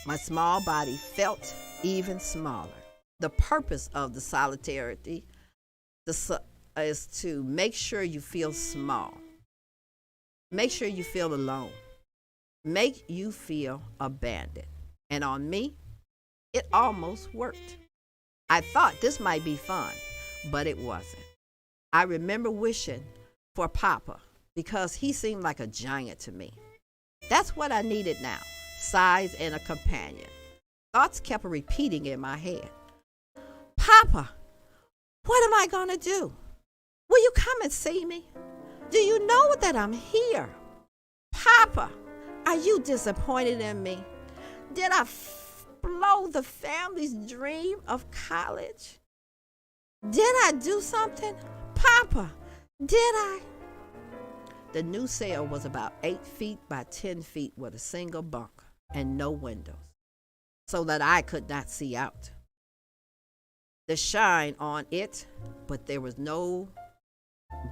My small body felt even smaller. The purpose of the solidarity is to make sure you feel small. Make sure you feel alone. make you feel abandoned. And on me, it almost worked. I thought this might be fun, but it wasn't. I remember wishing for Papa because he seemed like a giant to me. That's what I needed now, size and a companion. Thoughts kept repeating in my head. Papa, what am I going to do? Will you come and see me? Do you know that I'm here? Papa, are you disappointed in me? Did I blow the family's dream of college? Did I do something? Papa, did I? The new cell was about 8 feet by 10 feet with a single bunk and no windows, so that I could not see out. The shine on it, but there was no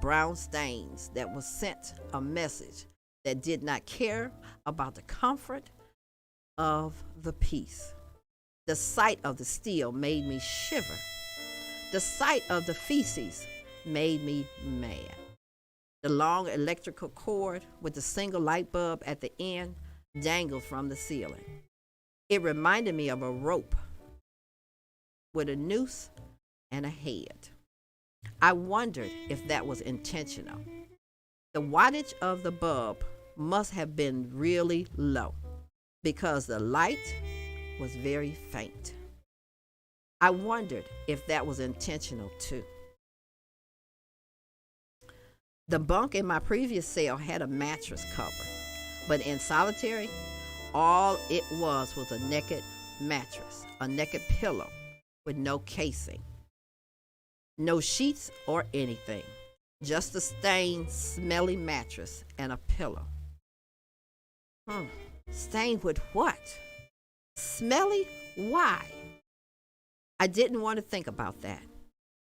brown stains that was sent a message that did not care about the comfort of the peace. The sight of the steel made me shiver. The sight of the feces made me mad. The long electrical cord with the single light bulb at the end dangled from the ceiling. It reminded me of a rope with a noose and a head. I wondered if that was intentional. The wattage of the bulb must have been really low because the light was very faint. I wondered if that was intentional too. The bunk in my previous cell had a mattress cover, but in solitary, all it was a naked mattress, a naked pillow with no casing, no sheets or anything, just a stained, smelly mattress and a pillow. Stained with what? Smelly? Why? I didn't want to think about that,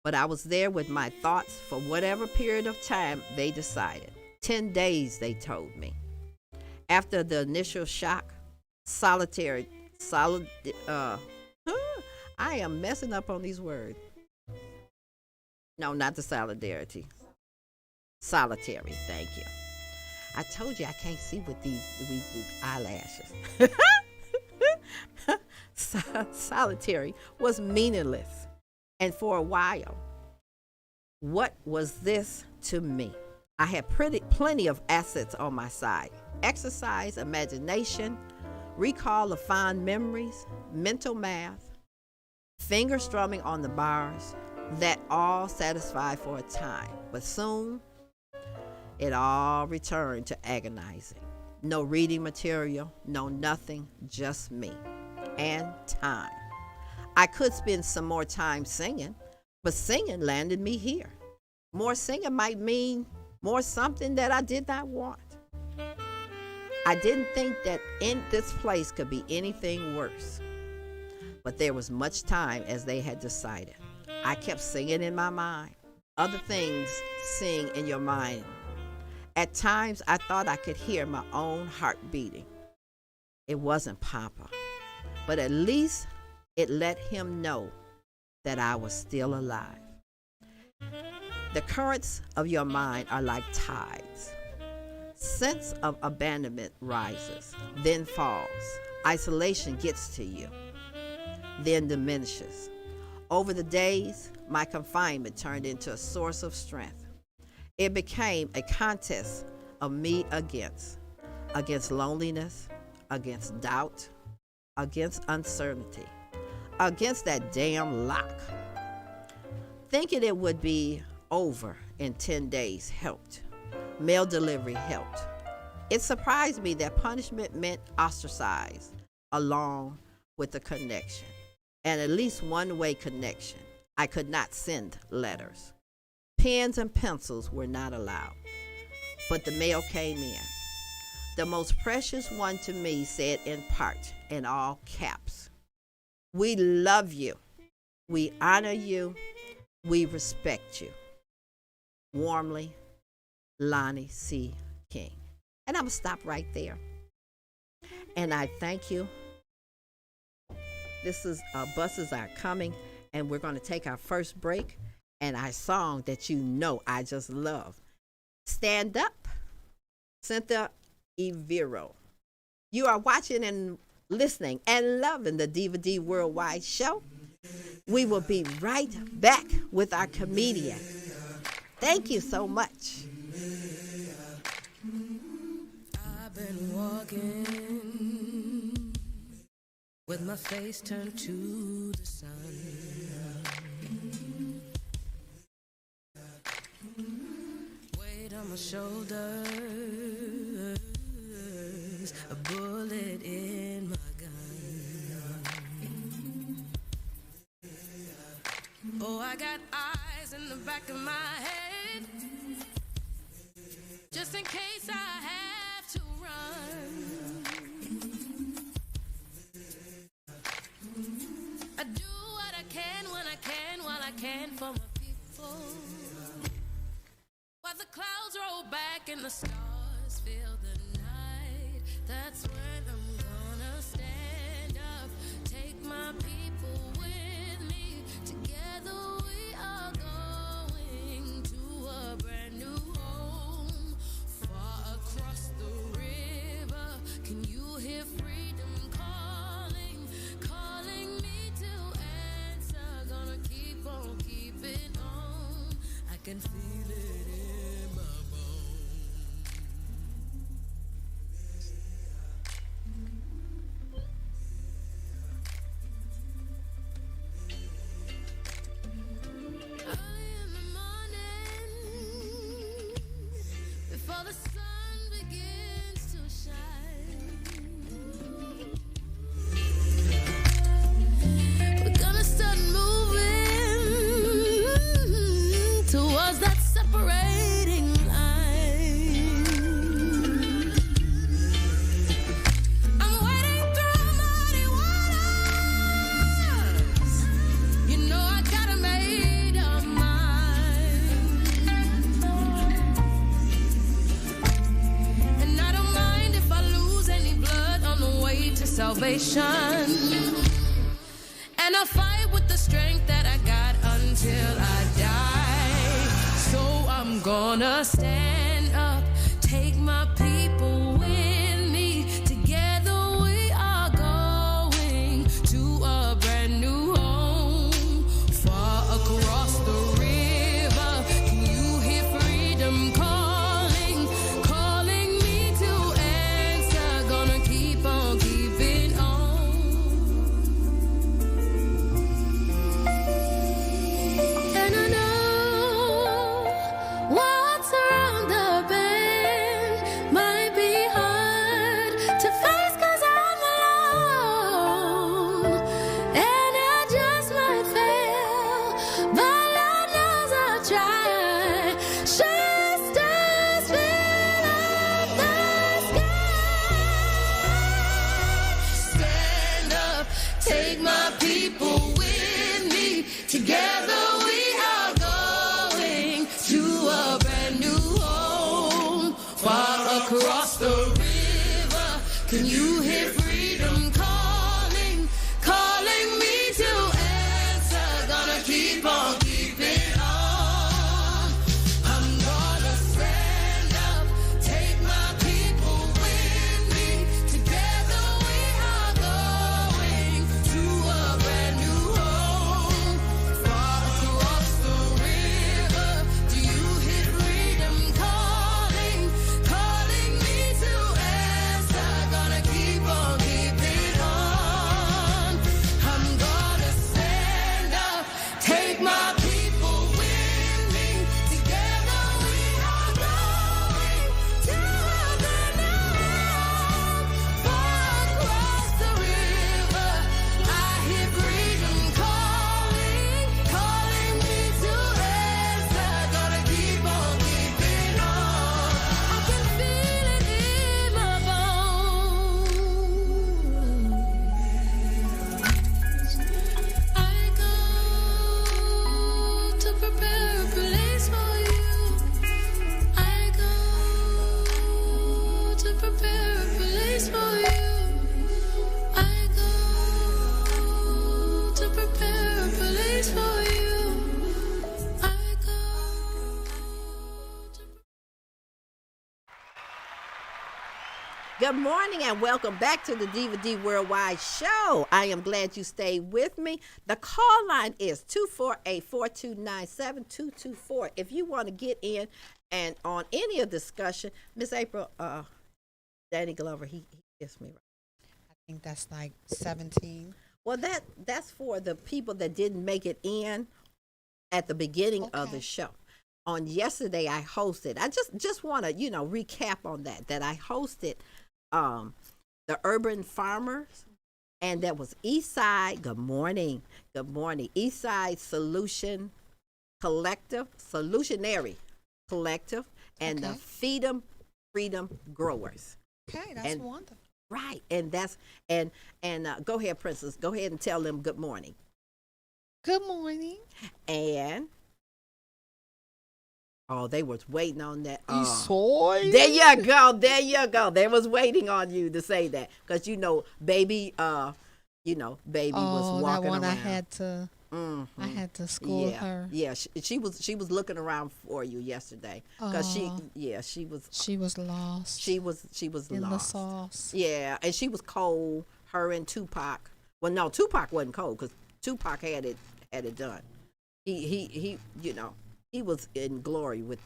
but I was there with my thoughts for whatever period of time they decided. 10 days, they told me. After the initial shock, I am messing up on these words. No, not the solidarity. Solitary, thank you. I told you I can't see with these eyelashes. Solitary was meaningless. And for a while, what was this to me? I had plenty of assets on my side. Exercise, imagination, recall of fond memories, mental math, finger strumming on the bars, that all satisfied for a time. But soon, it all returned to agonizing. No reading material, no nothing, just me and time. I could spend some more time singing, but singing landed me here. More singing might mean more something that I did not want. I didn't think that in this place could be anything worse, but there was much time as they had decided. I kept singing in my mind. Other things sing in your mind. At times, I thought I could hear my own heart beating. It wasn't Papa, but at least it let him know that I was still alive. The currents of your mind are like tides. Sense of abandonment rises, then falls. Isolation gets to you, then diminishes. Over the days, my confinement turned into a source of strength. It became a contest of me against loneliness, against doubt, against uncertainty, against that damn lock. Thinking it would be over in 10 days helped. Mail delivery helped. It surprised me that punishment meant ostracized along with the connection, and at least one-way connection. I could not send letters. Pens and pencils were not allowed, but the mail came in. The most precious one to me said in part, in all caps, "We love you. We honor you. We respect you. Warmly, Lonnie C. King." And I'm going to stop right there. And I thank you. This is Buses Are Coming, and we're going to take our first break. And our song that you know I just love, Stand Up, Cynthia Evero. you are watching and listening and loving the Diva Dee Worldwide show. We will be right back with our comedian. Thank you so much. I've been walking with my face turned to the sun. Weight on my shoulders, a bullet in my gun. Oh, I got eyes in the back of my head, just in case I have to run. I do what I can when I can, while I can for my people. While the clouds roll back and the stars fill the night, that's when I'm gonna stand up, take my people with me. Together we are going to a brand new home, far across the river. Can you hear freedom calling, calling me to answer? Gonna keep on keeping on. I can feel it in my bones. Early in the morning, before the sun begins to shine, we're gonna start moving towards that separating line. I'm wading through muddy waters. You know I gotta make up mind. And I don't mind if I lose any blood on the way to salvation. And I'll fight with the strength that I got until I die. So I'm gonna stand up, take my people with me. Together we are going to a brand new home, far across the river. Can you hear freedom calling, calling me to answer? Gonna keep on keeping on. And I know what's around the bend might be hard to face 'cause I'm alone. And I Good morning and welcome back to the Diva Dee Worldwide show. I am glad you stayed with me. The call line is 248-429-7224. If you want to get in and on any of the discussion, Miss April, Danny Glover, he kissed me. I think that's like 17. Well, that's for the people that didn't make it in at the beginning of the show. On yesterday, I hosted. I just want to, recap on that I hosted the Urban Farmers, and that was Eastside. Good morning. Eastside Solutionary Collective, and the Freedom Growers. Okay, that's wonderful. Right, and that's and go ahead, Princess. Go ahead and tell them good morning. Good morning. And they was waiting on that. Eastside. There you go. They was waiting on you to say that, because baby, baby was walking that one around. I had to school her. Yeah, she was looking around for you yesterday, because she was lost. She was in lost. the sauce. Yeah, and she was cold. Her and Tupac. Well, no, Tupac wasn't cold, because Tupac had it done. He was in glory with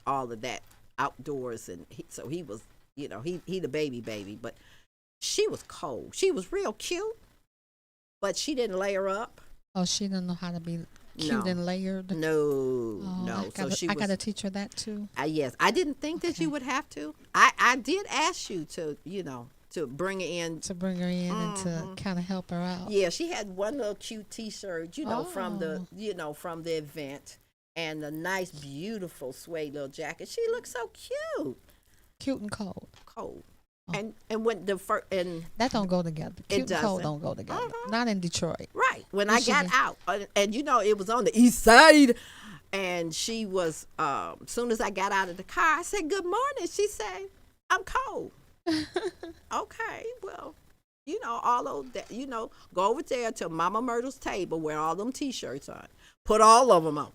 all of that outdoors, and so he was, he the baby, but she was cold. She was real cute, but she didn't layer up. Oh, she didn't know how to be cute and layered. No. I got to teach her that too. Yes, I didn't think that you would have to. I did ask you to, to bring her in. To bring her in and to kind of help her out. Yeah, she had one little cute T-shirt, from the event, and a nice, beautiful suede little jacket. She looked so cute. Cute and cold. Cold. And when the first, and that don't go together. Cute and cold doesn't. don't go together. Not in Detroit. Right. When I got out, and it was on the east side, and she was, soon as I got out of the car, I said, "Good morning." She said, "I'm cold." Okay, well, all those that, go over there to Mama Myrtle's table where all them T-shirts are. Put all of them on.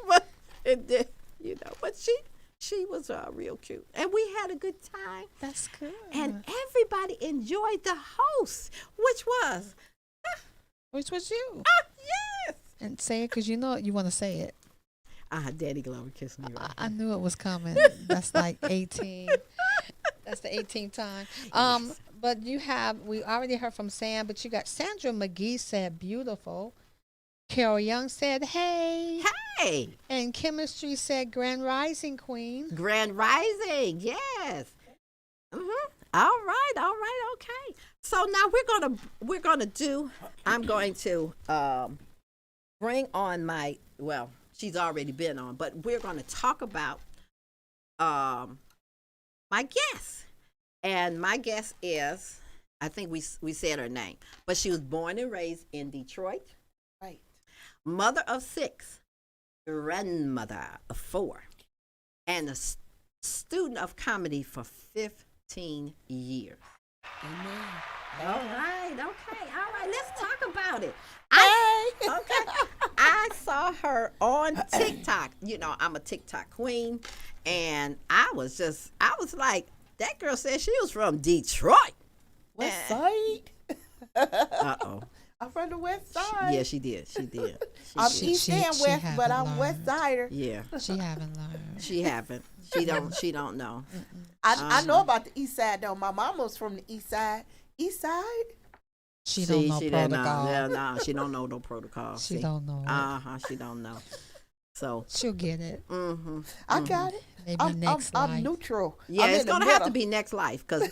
But it did, but she was real cute, and we had a good time. That's good. And everybody enjoyed the host, which was you. Yes. And say it, because you want to say it. Daddy Glover kissed me. Right. I knew it was coming. That's like 18. That's the 18th time. Yes. But we already heard from Sam, but you got Sandra McGee said beautiful. Carol Young said, hey. Hey. And Chemistry said, Grand Rising Queen. Grand Rising, yes. Mm-hmm. All right, okay. So now I'm going to bring on she's already been on, but we're going to talk about my guest. And my guest is, I think we said her name, but she was born and raised in Detroit. Right. Mother of 6, grandmother of 4, and a student of comedy for 15 years. Amen. All right. Let's talk about it. Okay. I saw her on TikTok. I'm a TikTok queen, and I was like, that girl said she was from Detroit. West Side. Uh-oh. I'm from the West Side. Yeah, she did. I'm East and West, but I'm West Sider. Yeah. She haven't learned. She haven't. She don't know. I know about the East Side though. My mom was from the East Side. East Side. She don't know protocol. No, she don't know no protocol. She don't know. She don't know. So she'll get it. Mm-hmm. I got it. Maybe next life. I'm neutral. Yeah, it's gonna have to be next life, because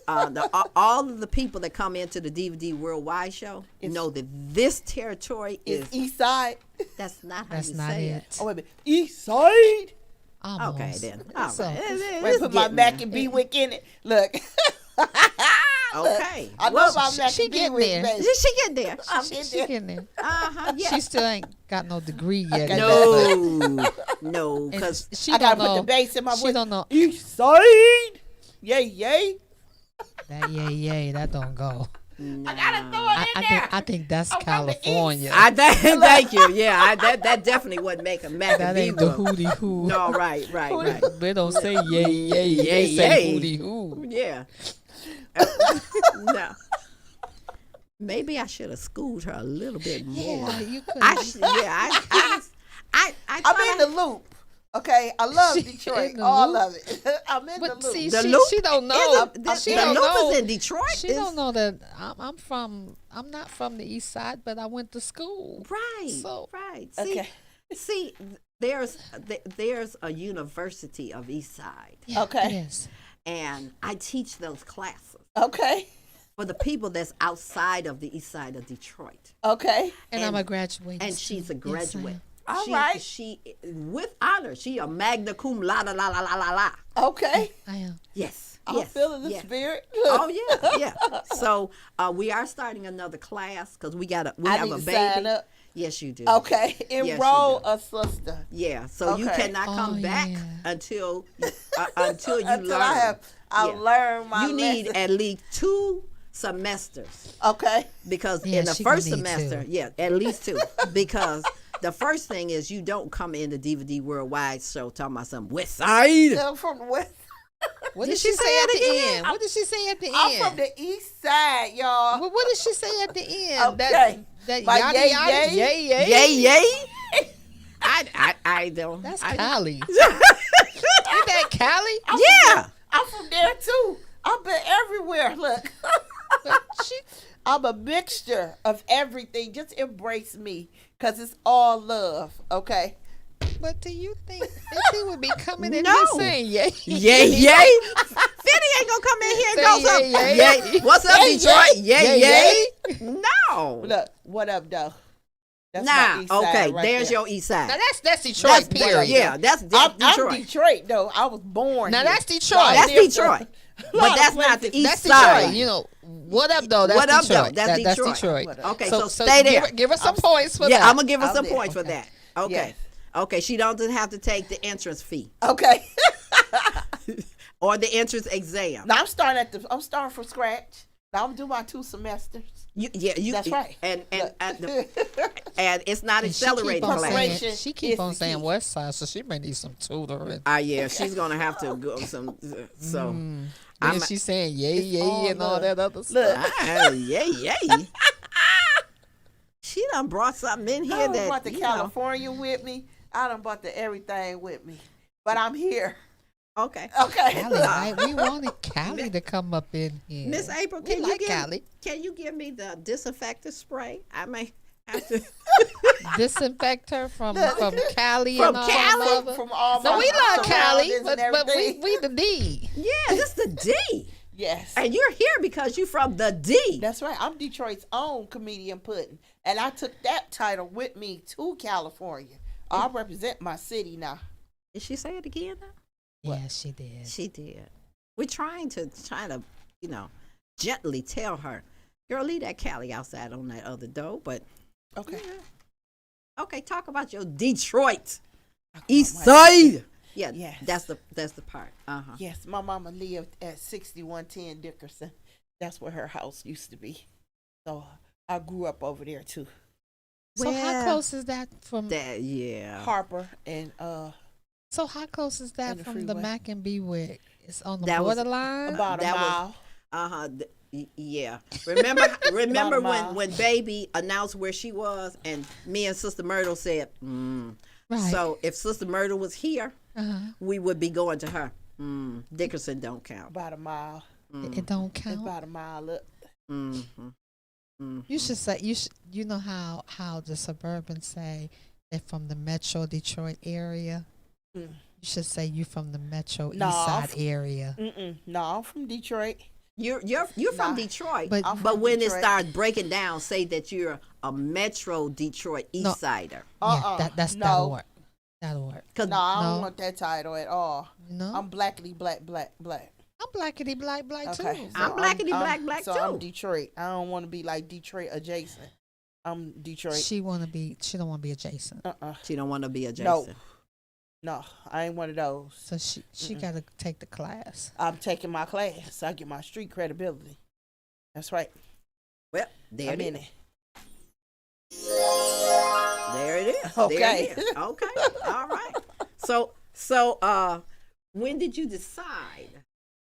all of the people that come into the Diva Dee Worldwide show know that this territory is East Side. That's not how That's you not say it. it. Oh, wait a minute. East Side. Almost. Okay, then. All So- right. Wait, put my Mac and B-Wick in it. Look. Okay. I know Well, about Mac she and getting B-Wick, there. baby. she get there. I'm She getting there. getting there. Yeah. She still ain't got no degree yet. No, And because she I don't gotta put know. the bass in my She voice. don't know. East Side. Yay. That that don't go. I gotta throw it there. I think that's I'm from the California. Thank you. Yeah, that definitely wouldn't make a Mac That and ain't the Beaver. hootie hoo. No, right. They don't say yay yay. Yay, They say yay. hootie hoo. Yeah. No. Maybe I should have schooled her a little bit more. Yeah, you could. I'm in the loop. Okay, I love She Detroit, in the all loop. of it. I'm in the But loop. see, The she, loop she don't know. She The don't loop know. is in Detroit. She don't know that I'm not from the east side, but I went to school. Right. So- right. Okay. See, there's a University of East Side, Okay. Yes. and I teach those classes Okay. for the people that's outside of the East Side of Detroit. Okay. And I'm a graduate. And she's a Yes, I graduate. am. All right. She with honor. She a magna cum laude la la la la la. Okay. I am. Yes. I'm yes, feeling the yes. spirit. Oh yeah. So we are starting another class because we have I a need to baby. sign up. Yes, you do. Okay. you Enroll do. a sister. Yeah. So you Okay. cannot come Oh, back yeah. until you Until learn. I'll Yeah. learn my You need lesson. at least 2 semesters Okay. because Yeah, in the she gonna first need semester, 2. yeah, at least 2 because the first thing is you don't come in the Diva Dee Worldwide show talking about some West Side. I'm from the West. What Did did she she say say at it the again? end? What did she say at the I'm end? from the East Side, y'all. Well, what did she say at the end? Okay. That My yada yay, yada yay? yay yay. Yay, yay. I don't. That's I, Cali. Ain't that Cali? yeah. I'm from there too. I've been everywhere. Look. She, I'm a mixture of everything. Just embrace me because it's all love. Okay. but do you think that she would be coming in No. here saying yay? Yay, yay. Fitty ain't gonna come in here and Say go yay, something. yay. Yay. What's up, Yay, Detroit? Yay, Yay, yay. No. Look, what up, though? That's my Nah. East Side Okay. right There's there. your East Side. Now that's Detroit, period. Yeah. That's I'm Detroit. Detroit, though. I was born. Now here. that's Detroit. That's There's Detroit. a But lot of that's not the places. East That's Side. Detroit. You know, what up though? That's What up, though? Detroit. That's That's Detroit. Detroit. Okay, so stay there. Give her some points for Yeah, that. I'm gonna give her I'm some there. points for that. Okay. Yes. Okay. She doesn't have to take the entrance fee Okay. or the entrance exam. Now I'm starting from scratch. Now I'm doing my 2 semesters. You. That's right. And Look. and it's not And she accelerated keep on class. saying, Preparation she keep is on the saying key. West Side, so she may need some tutoring. Yeah, she's gonna have to go some. So And I'm. she's saying yay It's yay all and all love. that other Look. stuff. Yay. She done brought something in I here done that brought the you know. California with me. I done brought the everything with me. But I'm here. Okay. Okay. Cali, right? We wanted Cali to come up in here. Miss April, We can you like give Cali. can you give me the disinfectant spray? I may have to. Disinfect her from Cali From and all Cali? that other. From all No, my we love Cali, surroundings but and we everything. the D. Yeah, this the D. Yes. And you're here because you from the D. That's right. I'm Detroit's own comedian Puddin. And I took that title with me to California. I represent my city now. Did she say it again? Now? Yeah, she did. She did. We're trying to gently tell her, girl, leave that Cali outside on that other door. But Okay. okay, talk about your Detroit Talk East about my- Side. Yeah, Yes. that's the part. Yes, my mama lived at 6110 Dickerson. That's where her house used to be. So I grew up over there too. So how Well, close is that from? That yeah. Harper and So how close is that And the from the freeway. Mac and B where it's on the That was borderline? about a that was- mile. Yeah. Remember mile. when Baby announced where she was, and me and Sister Myrtle said, Right. So if Sister Myrtle was here, Uh-huh. we would be going to her. Dickerson don't count. About a mile. It don't It's count. about a mile up. You should say you know how the suburbans say they're from the Metro Detroit area. Mm. You should say you from the Metro No, East I'm Side area. No, I'm from Detroit. You're from Nah. Detroit, But- but, I'm from when Detroit. it starts breaking down, say that you're a Metro Detroit East No. Sider. That's no. that'll work. That'll work. Cause No, I don't No. want that title at all. No, I'm blackity black. I'm blackity black Okay. too. I'm blackity black so too. I'm Detroit. I don't want to be like Detroit adjacent. I'm Detroit. She don't want to be adjacent. she don't want to be adjacent. No, I ain't one of those. So she got to take the class. I'm taking my class. So I get my street credibility. That's right. Well, there I'm it in is. it. There it is. Okay. There it is. Okay. All right. So, when did you decide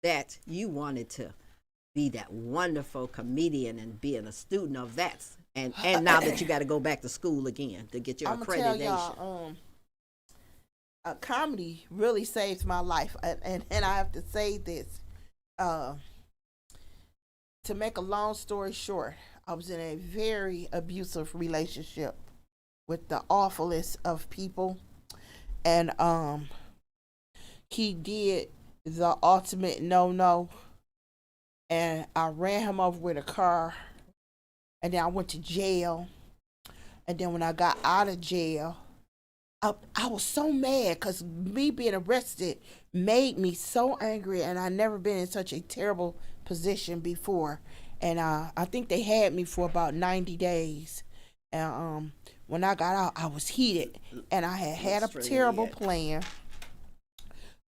that you wanted to be that wonderful comedian and being a student of that? And now that you got to go back to school again to get your I'm accreditation. gonna tell y'all, comedy really saved my life, and I have to say this. To make a long story short, I was in a very abusive relationship with the awfulest of people, and he did the ultimate no, and I ran him over with a car, and then I went to jail, and then when I got out of jail, I was so mad because me being arrested made me so angry, and I never been in such a terrible position before. And I think they had me for about 90 days. And when I got out, I was heated, and I had a terrible plan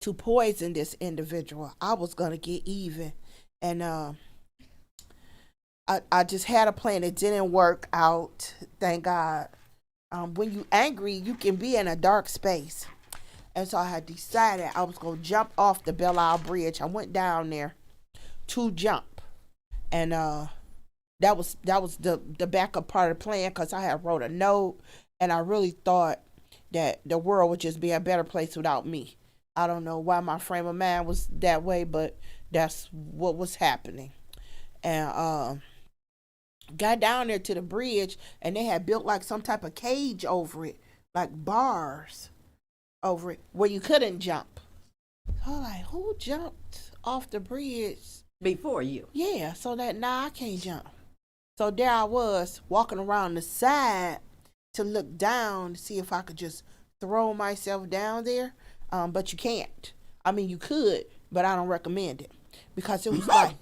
to poison this individual. I was gonna get even, and I just had a plan. It didn't work out, thank God. When you angry, you can be in a dark space. And so I had decided I was going to jump off the Belle Isle Bridge. I went down there to jump. And that was the backup part of the plan, because I had wrote a note, and I really thought that the world would just be a better place without me. I don't know why my frame of mind was that way, but that's what was happening. And got down there to the bridge, and they had built like some type of cage over it, like bars over it, where you couldn't jump. So I'm like, who jumped off the bridge Before you? Yeah, so that now I can't jump. So there I was walking around the side to look down to see if I could just throw myself down there. But you can't. I mean, you could, but I don't recommend it, because it was like,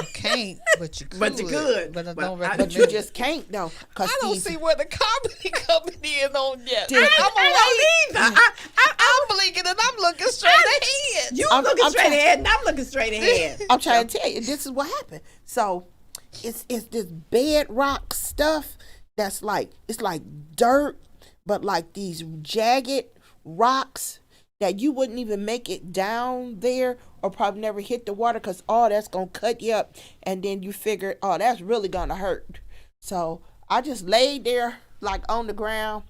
You can't, but you could. But you could. But I But don't I- recommend but you it. just can't though. Cause I don't these- see where the comedy coming in on yet. Dude. I don't either. I'm blinking and I'm looking straight ahead. You I'm looking straight trying- ahead, and I'm looking straight ahead. I'm trying to tell you, this is what happened. So it's this bedrock stuff that's like, it's like dirt, but like these jagged rocks that you wouldn't even make it down there, or probably never hit the water, because that's gonna cut you up, and then you figure, that's really gonna hurt. So I just laid there like on the ground,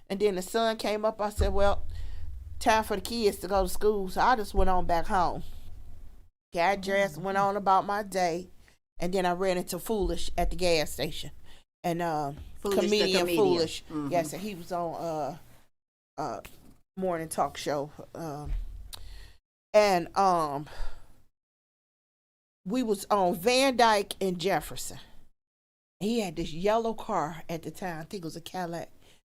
and then the sun came up. I said, well, time for the kids to go to school, so I just went on back home. Got dressed, went on about my day, and then I ran into Foolish at the gas station. And Foolish the comedian comedian. Foolish, Mhm. yes, and he was on morning talk show, and we was on Van Dyke and Jefferson. He had this yellow car at the time. I think it was a Cadillac.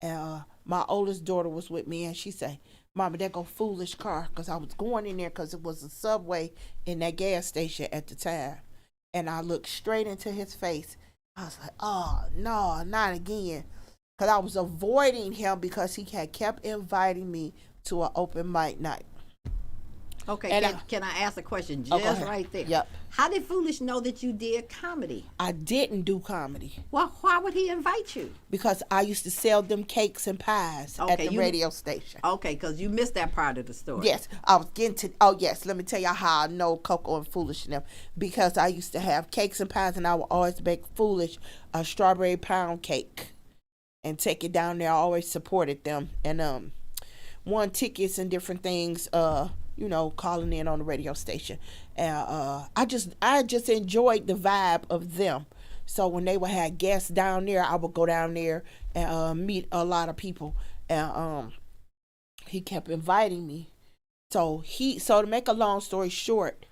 And my oldest daughter was with me, and she said, "Mama, that go Foolish car," because I was going in there because it was a Subway in that gas station at the time. And I looked straight into his face. I was like, oh, no, not again. Because I was avoiding him because he had kept inviting me to an open mic night. Okay, And can I ask a question Oh, just go ahead. right there? Yep. How did Foolish know that you did comedy? I didn't do comedy Well, why would he invite you? because I used to sell them cakes and pies at Okay, the radio station. Okay, because you missed that part of the story. Yes, I was getting to. Yes, let me tell y'all how I know Coco and Foolish and them, because I used to have cakes and pies, and I would always bake Foolish a strawberry pound cake and take it down there. I always supported them, and won tickets and different things. Calling in on the radio station, and I just enjoyed the vibe of them. So when they would have guests down there, I would go down there and meet a lot of people, and he kept inviting me. So to make a long story short,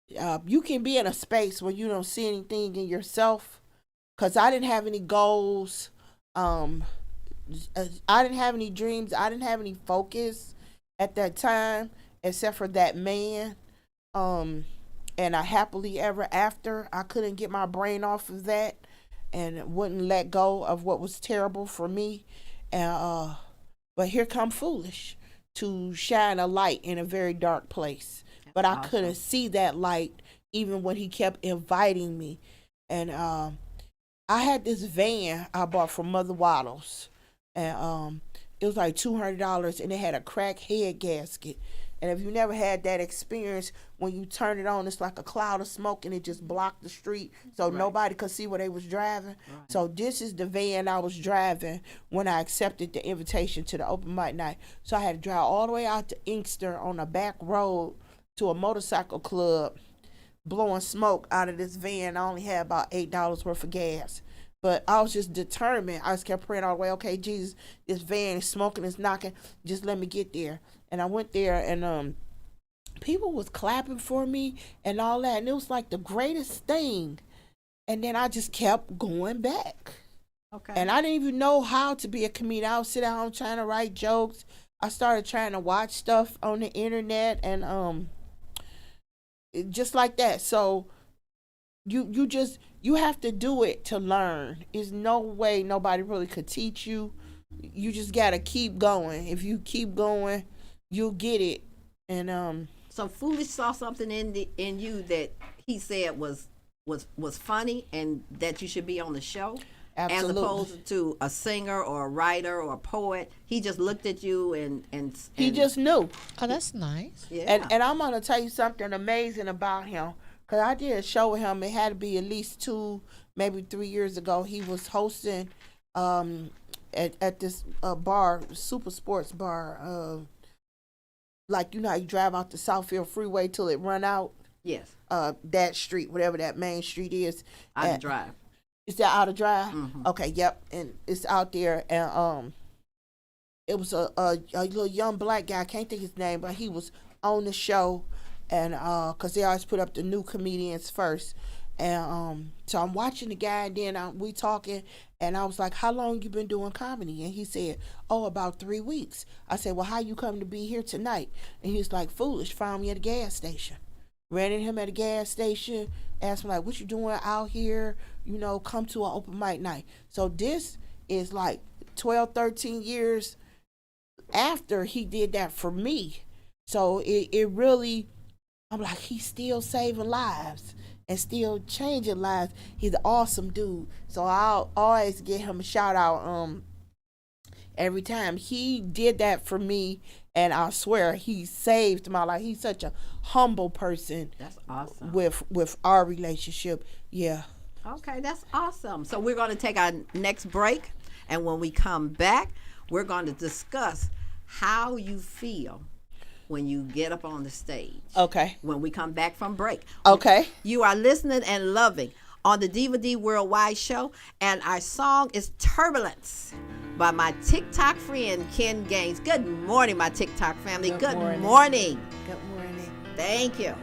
you can be in a space where you don't see anything in yourself, because I didn't have any goals. I didn't have any dreams. I didn't have any focus at that time, except for that man. And I happily ever after. I couldn't get my brain off of that, and wouldn't let go of what was terrible for me. And but here come Foolish to shine a light in a very dark place. But I couldn't see that light even when he kept inviting me. and I had this van I bought from Mother Waddles, and it was like $200, and it had a cracked head gasket. And if you never had that experience, when you turn it on, it's like a cloud of smoke, and it just blocked the street, so nobody could see where they was driving. So this is the van I was driving when I accepted the invitation to the open mic night. So I had to drive all the way out to Inkster on a back road to a motorcycle club, blowing smoke out of this van. I only had about $8 worth of gas. But I was just determined. I just kept praying all the way, okay, Jesus, this van is smoking, it's knocking, just let me get there. And I went there, and people was clapping for me and all that, and it was like the greatest thing. And then I just kept going back. Okay. And I didn't even know how to be a comedian. I would sit at home trying to write jokes. I started trying to watch stuff on the internet, and just like that. So you have to do it to learn. There's no way nobody really could teach you. You just gotta keep going. If you keep going, you'll get it. And So Foolish saw something in you that he said was funny and that you should be on the show. Absolutely. As opposed to a singer or a writer or a poet. He just looked at you and he just knew. Oh, that's nice. yeah. And I'm gonna tell you something amazing about him. Cause I did a show with him. It had to be at least 2, maybe 3 years ago. He was hosting at this bar, Super Sports Bar. Like, you know how you drive out the Southfield Freeway till it run out? Yes. That street, whatever that main street is. Out of drive. Is that Out of Drive? Mm-hmm. Okay, yep. And it's out there. And it was a little young black guy. I can't think his name, but he was on the show. And because they always put up the new comedians first. And so I'm watching the guy, and then we talking, and I was like, how long you been doing comedy? And he said, oh, about 3 weeks. I said, well, how you come to be here tonight? And he was like, Foolish found me at a gas station. Ran into him at a gas station, asked him, like, what you doing out here? You know, come to an open mic night. So this is like 12, 13 years after he did that for me. So it really, I'm like, he's still saving lives and still changing lives. He's an awesome dude. So I'll always give him a shout out every time. He did that for me, and I swear he saved my life. He's such a humble person. That's awesome. With our relationship. Yeah. Okay, that's awesome. So we're going to take our next break, and when we come back, we're going to discuss how you feel when you get up on the stage. Okay. When we come back from break. Okay. You are listening and loving on the Diva Dee Worldwide show, and our song is Turbulence by my TikTok friend Ken Gaines. Good morning, my TikTok family. Good morning. Good morning. Thank you.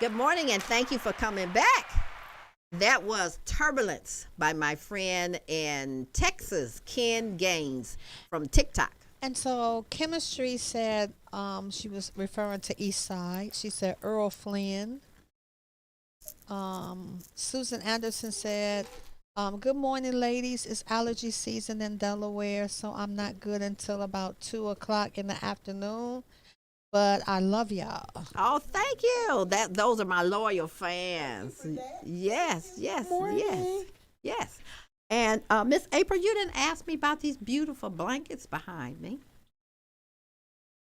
Good morning, and thank you for coming back. That was Turbulence by my friend in Texas, Ken Gaines from TikTok. And so Chemistry said she was referring to East Side. She said Earl Flynn. Susan Anderson said, good morning, ladies. It's allergy season in Delaware, so I'm not good until about 2 o'clock in the afternoon. But I love y'all. Oh, thank you. Those are my loyal fans. Yes, yes, yes, yes. And Miss April, you didn't ask me about these beautiful blankets behind me.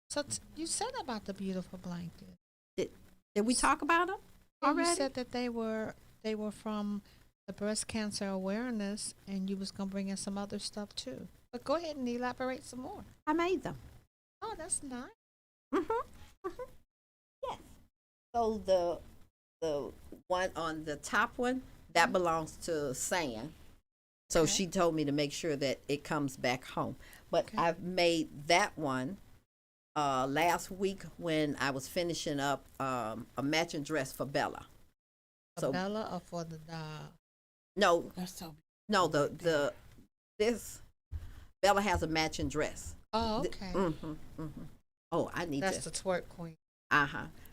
So you said about the beautiful blanket. Did we talk about them already? You said that they were from the breast cancer awareness, and you was gonna bring in some other stuff too. But go ahead and elaborate some more. I made them. Oh, that's nice. Yes. So the one on the top one that belongs to Sam. So Okay. she told me to make sure that it comes back home. But Okay. I've made that one last week when I was finishing up a matching dress for Bella. For So Bella or for the dog? no, That's so. no, this Bella has a matching dress. Oh, okay. Oh, I need That's to. the twerk queen.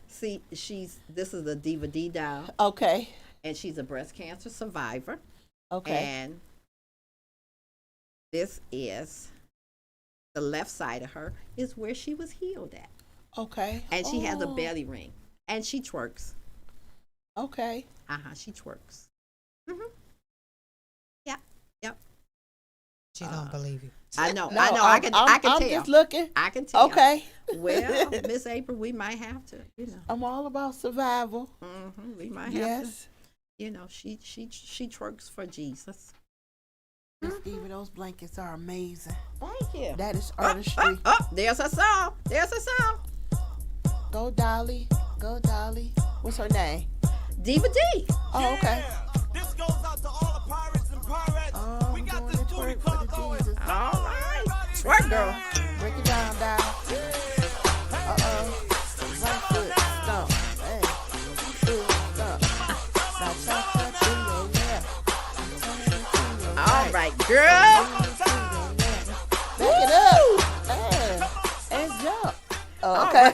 See, this is a Diva Dee doll, Okay. and she's a breast cancer survivor. Okay. And this is the left side of her is where she was healed at, Okay. and she has a Oh, belly ring, and she twerks. Okay. She twerks. Yep. She don't believe you. I know. No, I can I'm tell. just looking. I can tell. Okay. Well, Miss April, we might have to. I'm all about survival. We might have Yes. to. She twerks for Jesus. Miss Diva, those blankets are amazing. Thank you. That is artistry. There's a song. There's a song. Go Dolly. Go Dolly. What's her name? Diva Dee. Oh, okay. This goes out to all the pirates and pirates. Oh, We I'm got doing this the booty twerk for call the going. Jesus. All right. Twerk, girl. Break it down, down. Right foot stomp. Hey. Foot stomp. Now chop that to your left. All right, girl. Back it up. And jump. Oh, okay.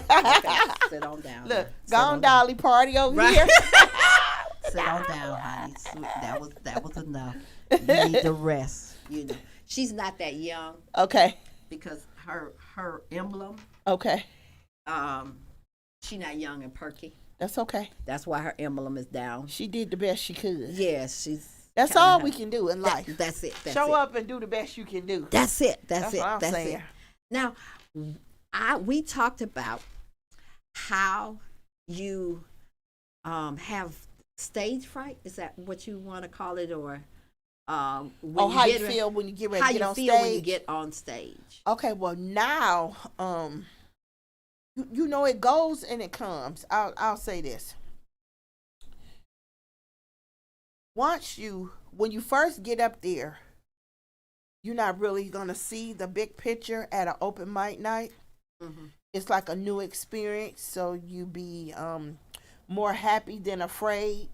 Sit on down. Look, Sit gone on down. Dolly party over Right. here. Sit on down, honey. That was enough. You need the rest. She's not that young Okay. because her emblem. Okay. She's not young and perky. That's okay. That's why her emblem is down. She did the best she could. Yes, she's. That's kinda all her- we can do in life. That's it. That's Show it. up and do the best you can do. That's it. That's it. what I'm That's saying. it. Now, we talked about how you have stage fright. Is that what you want to call it, or when How you get feel when you get ready how to get you on feel stage? when you get on stage? Okay, well now, you know it goes and it comes. I'll say this. When you first get up there, you're not really gonna see the big picture at an open mic night. It's like a new experience, so you be more happy than afraid.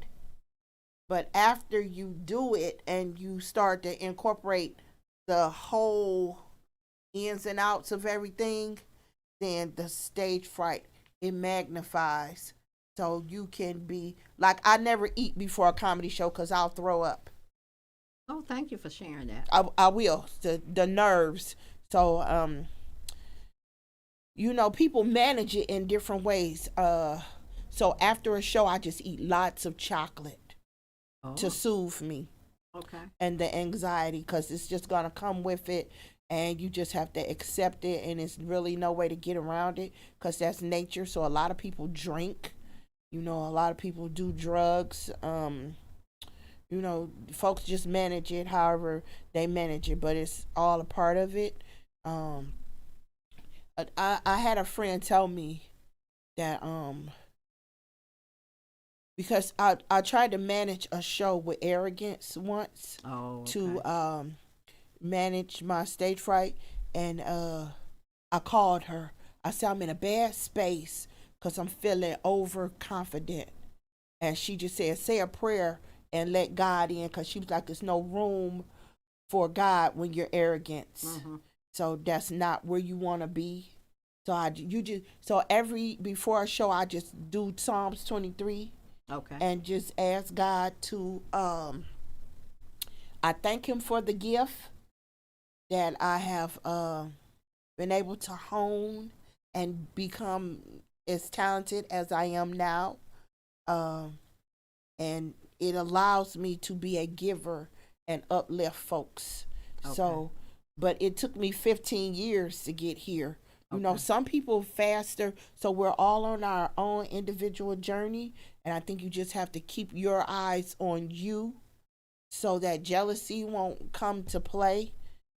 But after you do it and you start to incorporate the whole ins and outs of everything, then the stage fright, it magnifies. So you can be like, I never eat before a comedy show because I'll throw up. Oh, thank you for sharing that. I will. The nerves. So people manage it in different ways. So after a show, I just eat lots of chocolate to soothe me Okay. and the anxiety, because it's just gonna come with it, and you just have to accept it, and it's really no way to get around it, because that's nature. So a lot of people drink. A lot of people do drugs. Folks just manage it however they manage it, but it's all a part of it. I had a friend tell me that because I tried to manage a show with arrogance once to manage my stage fright, and I called her. I said, I'm in a bad space because I'm feeling overconfident. and she just said, say a prayer and let God in, because she was like, there's no room for God when you're arrogant. So that's not where you want to be. So before a show, I just do Psalms 23. Okay. And just ask God to, I thank him for the gift that I have been able to hone and become as talented as I am now. And it allows me to be a giver and uplift folks. Okay. So, but it took me 15 years to get here. You know, some people faster, so we're all on our own individual journey. And I think you just have to keep your eyes on you so that jealousy won't come to play,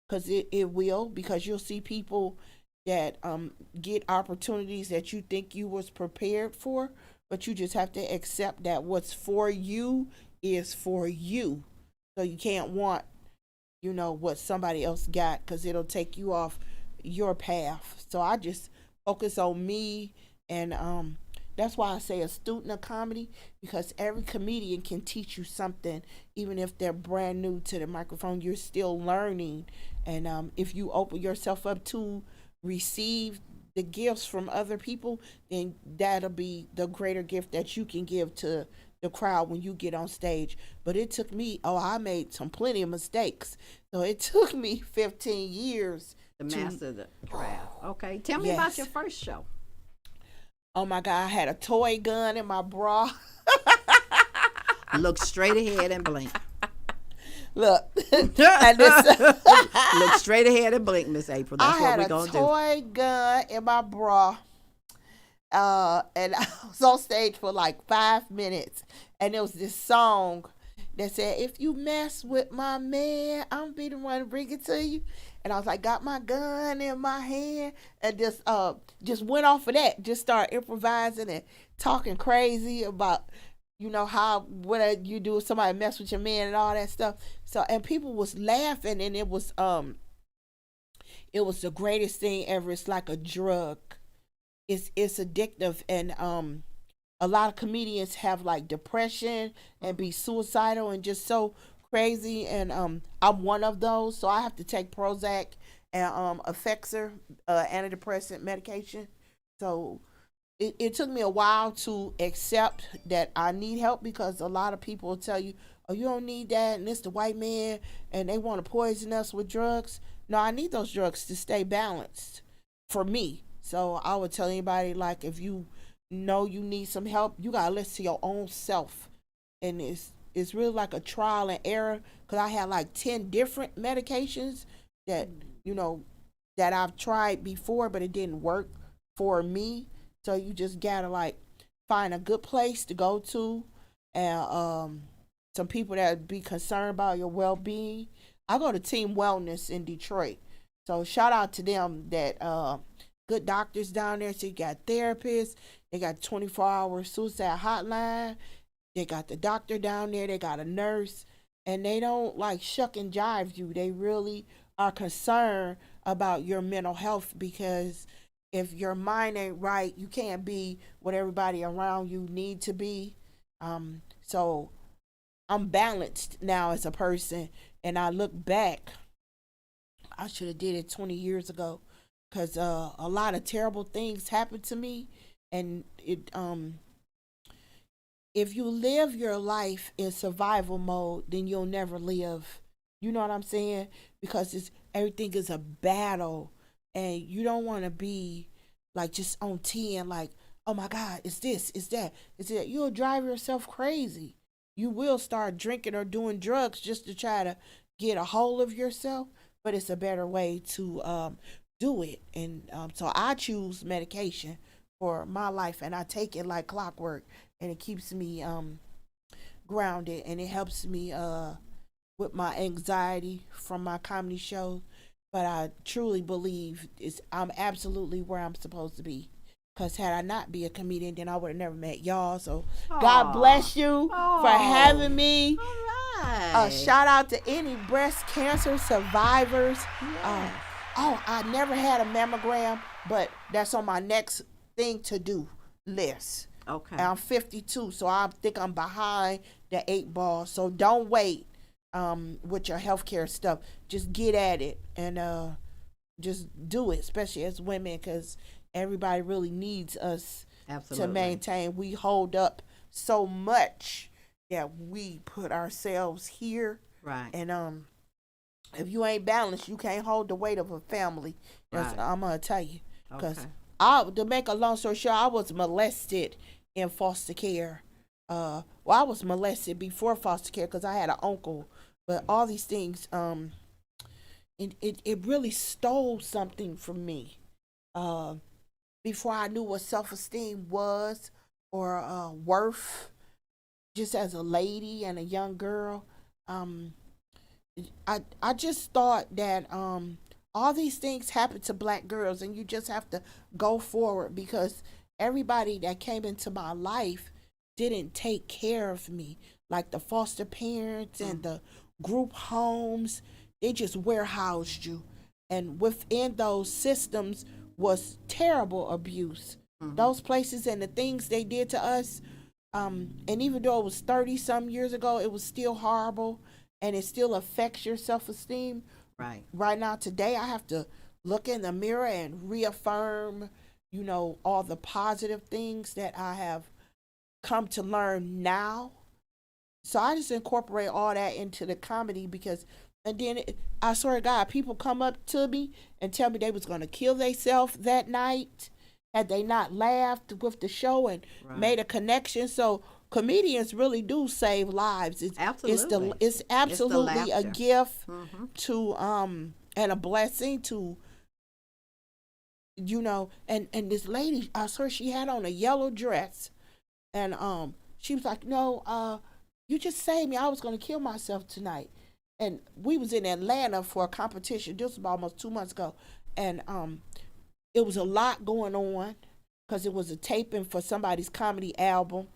because it will, because you'll see people that get opportunities that you think you was prepared for, but you just have to accept that what's for you is for you. So you can't want, you know, what somebody else got, because it'll take you off your path. So I just focus on me, and that's why I say a student of comedy, because every comedian can teach you something, even if they're brand new to the microphone. You're still learning, and if you open yourself up to receive the gifts from other people, then that'll be the greater gift that you can give to the crowd when you get on stage. But it took me, I made plenty of mistakes, so it took me 15 years to master the craft. Okay, tell me about your first show. Oh my God, I had a toy gun in my bra. Look straight ahead and blink. Look, and look straight ahead and blink, Miss April. That's what we're gonna do. I had a toy gun in my bra, and I was on stage for like 5 minutes, and there was this song that said, "If you mess with my man, I'm be the one to bring it to you." And I was like, got my gun in my hand, and just went off of that. Just started improvising and talking crazy about, you know, what you do if somebody mess with your man and all that stuff. So, and people was laughing, and it was the greatest thing ever. It's like a drug. It's addictive, and a lot of comedians have like depression and be suicidal and just so crazy, and I'm one of those, so I have to take Prozac and Effexor, antidepressant medication. So it took me a while to accept that I need help, because a lot of people will tell you, oh, you don't need that, and it's the white man, and they want to poison us with drugs. No, I need those drugs to stay balanced for me. So I would tell anybody, like, if you know you need some help, you gotta listen to your own self, and it's really like a trial and error, because I had like 10 different medications that, you know, that I've tried before, but it didn't work for me. So you just gotta like find a good place to go to, and some people that be concerned about your well-being. I go to Team Wellness in Detroit, so shout out to them. That good doctors down there. So you got therapists, they got 24-hour suicide hotline. They got the doctor down there, they got a nurse, and they don't like shuck and jive you. They really are concerned about your mental health, because if your mind ain't right, you can't be what everybody around you need to be. So I'm balanced now as a person, and I look back, I should have did it 20 years ago, because a lot of terrible things happened to me, and if you live your life in survival mode, then you'll never live. You know what I'm saying? Because everything is a battle, and you don't want to be like just on 10, like, oh my God, it's this, it's that, it's that. You'll drive yourself crazy. You will start drinking or doing drugs just to try to get a hold of yourself, but it's a better way to do it. And so I choose medication for my life, and I take it like clockwork, and it keeps me grounded, and it helps me with my anxiety from my comedy show. But I truly believe I'm absolutely where I'm supposed to be, because had I not be a comedian, then I would have never met y'all. So God bless you for having me. All right. Shout out to any breast cancer survivors. Yeah. I never had a mammogram, but that's on my next thing to do list. Okay. And I'm 52, so I think I'm behind the 8 ball. So don't wait with your healthcare stuff. Just get at it and just do it, especially as women, because everybody really needs us Absolutely. to maintain. We hold up so much that we put ourselves here. Right. And if you ain't balanced, you can't hold the weight of a family. That's Right. I'm gonna tell you. Because Okay. to make a long story short, I was molested in foster care. Well, I was molested before foster care because I had an uncle. But all these things, it really stole something from me. Before I knew what self-esteem was or worth, just as a lady and a young girl, I just thought that all these things happen to black girls, and you just have to go forward, because everybody that came into my life didn't take care of me, like the foster parents and the group homes. They just warehoused you, and within those systems was terrible abuse. Those places and the things they did to us, and even though it was 30 some years ago, it was still horrible, and it still affects your self-esteem. Right. Right now, today, I have to look in the mirror and reaffirm, all the positive things that I have come to learn now. So I just incorporate all that into the comedy, because, and then I swear to God, people come up to me and tell me they was going to kill themselves that night had they not laughed with the show and made a connection. So comedians really do save lives. Absolutely. It's absolutely a laughter. gift to and a blessing to, and this lady, I swear, she had on a yellow dress, and she was like, no, you just saved me. I was gonna kill myself tonight. And we was in Atlanta for a competition. This was about almost 2 months ago, and it was a lot going on because it was a taping for somebody's comedy album.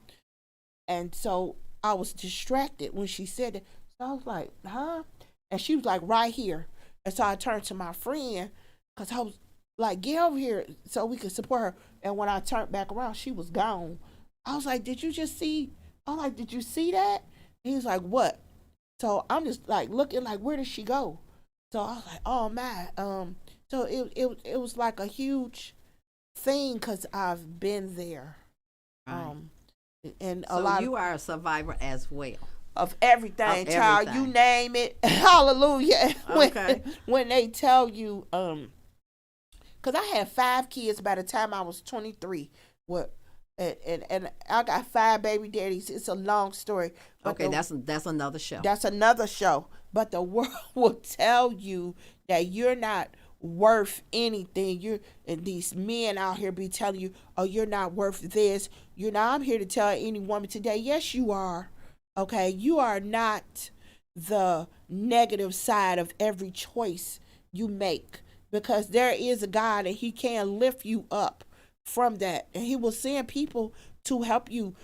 And so I was distracted when she said it. So I was like, huh? And she was like, right here. And so I turned to my friend, because I was like, get over here so we could support her. And when I turned back around, she was gone. I was like, did you just see? I'm like, did you see that? And he was like, what? So I'm just like looking like, where did she go? So I was like, oh my. So it was like a huge thing, because I've been there. Right. And a So lot you are a survivor as well. of everything, Of child. everything. You name it. Hallelujah. Okay. When they tell you, because I had 5 kids by the time I was 23. And I got 5 baby daddies. It's a long story. But Okay, that's another show. that's another show. But the world will tell you that you're not worth anything. And these men out here be telling you, oh, you're not worth this. I'm here to tell any woman today, yes, you are. Okay, you are not the negative side of every choice you make, because there is a God, and he can lift you up from that, and he will send people to help you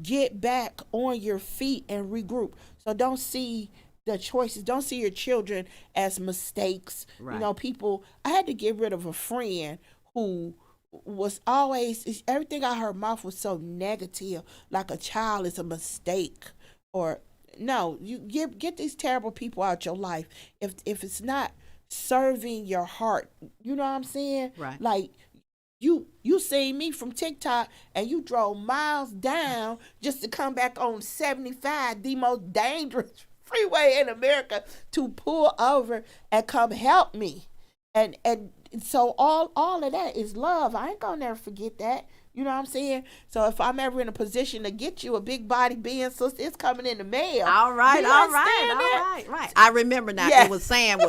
get back on your feet and regroup. So don't see the choices, don't see your children as mistakes. Right. People, I had to get rid of a friend who was always, everything out her mouth was so negative, like a child is a mistake. Or no, you get these terrible people out your life if it's not serving your heart. You know what I'm saying? Right. Like, you seen me from TikTok, and you drove miles down just to come back on 75, the most dangerous freeway in America, to pull over and come help me. And so all of that is love. I ain't gonna never forget that. You know what I'm saying? So if I'm ever in a position to get you a big body being, sister, it's coming in the mail. All right, Do you all understand right, that? all right. I remember now. Yeah. It was Sam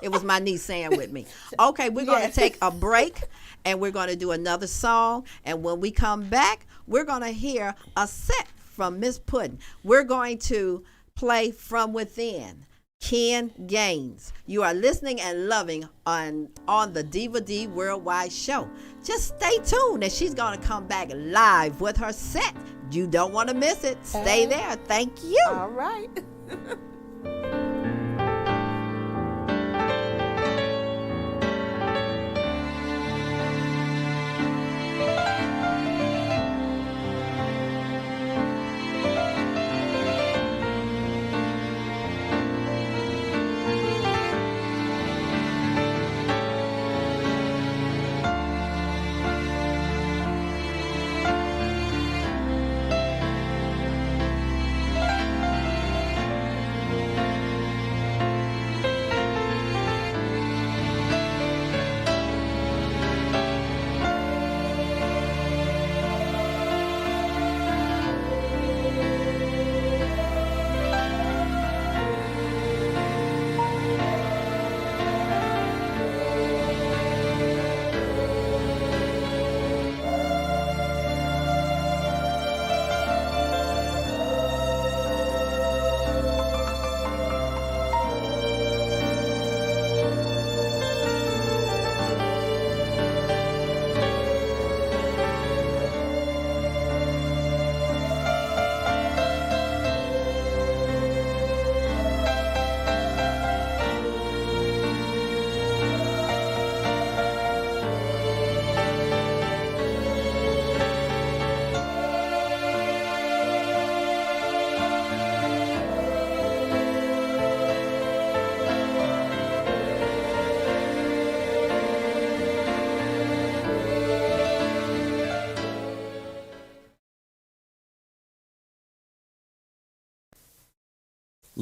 it was my niece Sam with me. Okay, we're going to take a break, and we're going to do another song. And when we come back, we're going to hear a set from Miss Puddin. We're going to play From Within, Ken Gaines. You are listening and loving on the Diva Dee Worldwide show. Just stay tuned, and she's going to come back live with her set. You don't want to miss it. Stay there. Thank you. All right.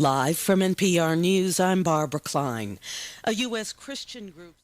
Live from NPR News, I'm Barbara Klein. A U.S. Christian group.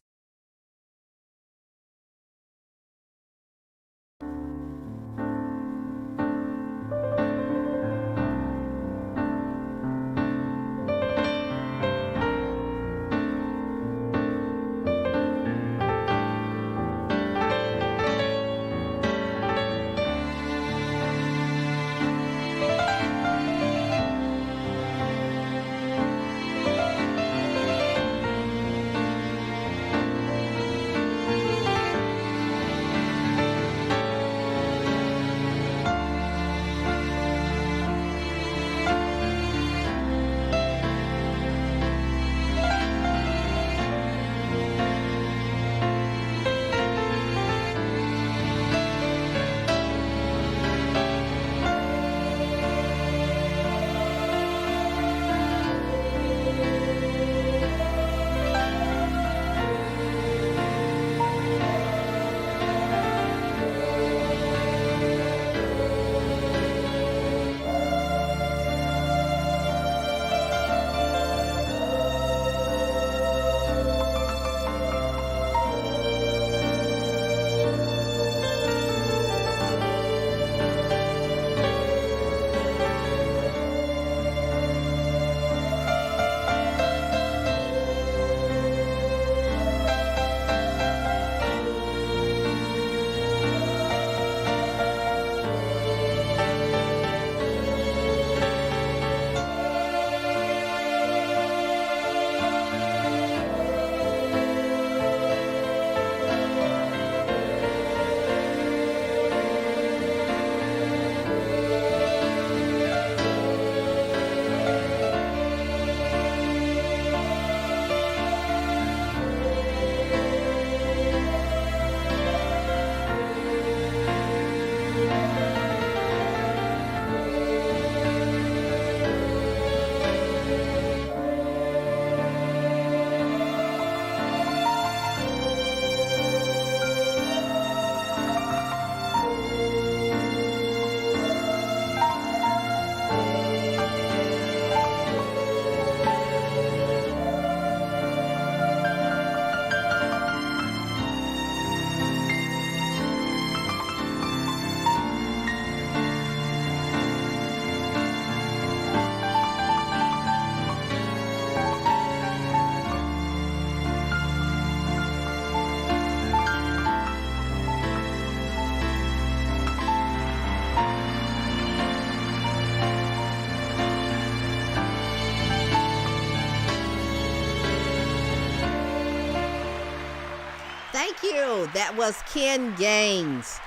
Thank you. That was Ken Gaines,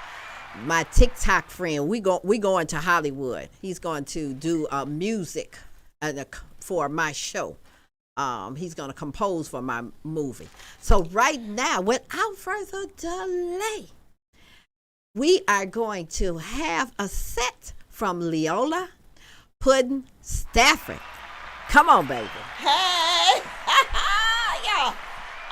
my TikTok friend. We going to Hollywood. He's going to do music for my show. He's going to compose for my movie. So right now, without further delay, we are going to have a set from Leola, Puddin, Stafford. Come on, baby. Hey, yeah.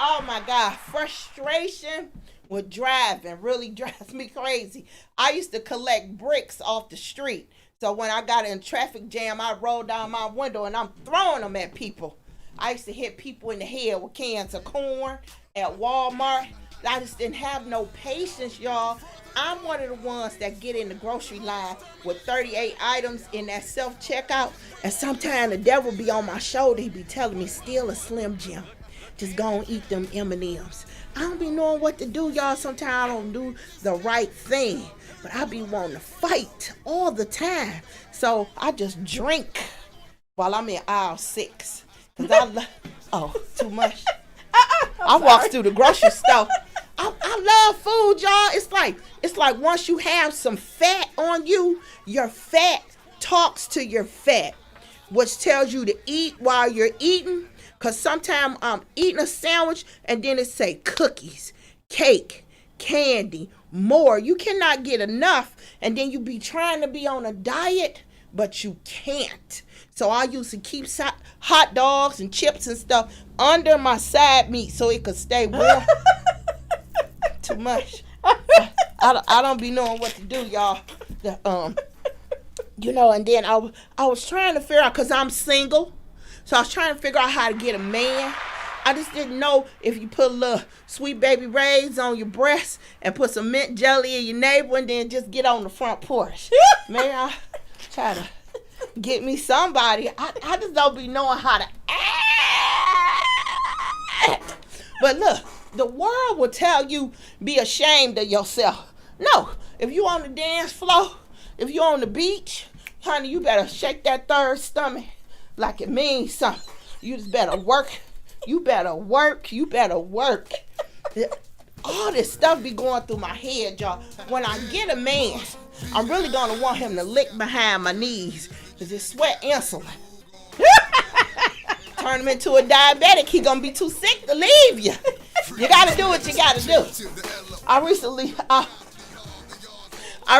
Oh my God, frustration with driving really drives me crazy. I used to collect bricks off the street. So when I got in a traffic jam, I rolled down my window and I'm throwing them at people. I used to hit people in the head with cans of corn at Walmart. I just didn't have no patience, y'all. I'm one of the ones that get in the grocery line with 38 items in that self-checkout. And sometimes the devil be on my shoulder. He be telling me, steal a Slim Jim. Just go and eat them M&Ms. I don't be knowing what to do, y'all. Sometimes I don't do the right thing. But I be wanting to fight all the time. So I just drink while I'm in aisle 6. Oh, too much. I walk through the grocery store. I love food, y'all. It's like once you have some fat on you, your fat talks to your fat, which tells you to eat while you're eating. Because sometimes I'm eating a sandwich and then it say cookies, cake, candy, more. You cannot get enough. And then you be trying to be on a diet, but you can't. So I used to keep hot dogs and chips and stuff under my side meat so it could stay warm. Too much. I don't be knowing what to do, y'all. And then I was trying to figure out, because I'm single. So I was trying to figure out how to get a man. I just didn't know if you put a little Sweet Baby Ray's on your breast and put some mint jelly in your navel and then just get on the front porch. Man, I try to get me somebody. I just don't be knowing how to act. But look, the world will tell you be ashamed of yourself. No, if you on the dance floor, if you on the beach, honey, you better shake that third stomach like it means something. You just better work. You better work. You better work. All this stuff be going through my head, y'all. When I get a man, I'm really going to want him to lick behind my knees because it's sweat insulin. Turn him into a diabetic. He going to be too sick to leave you. You got to do what you got to do. I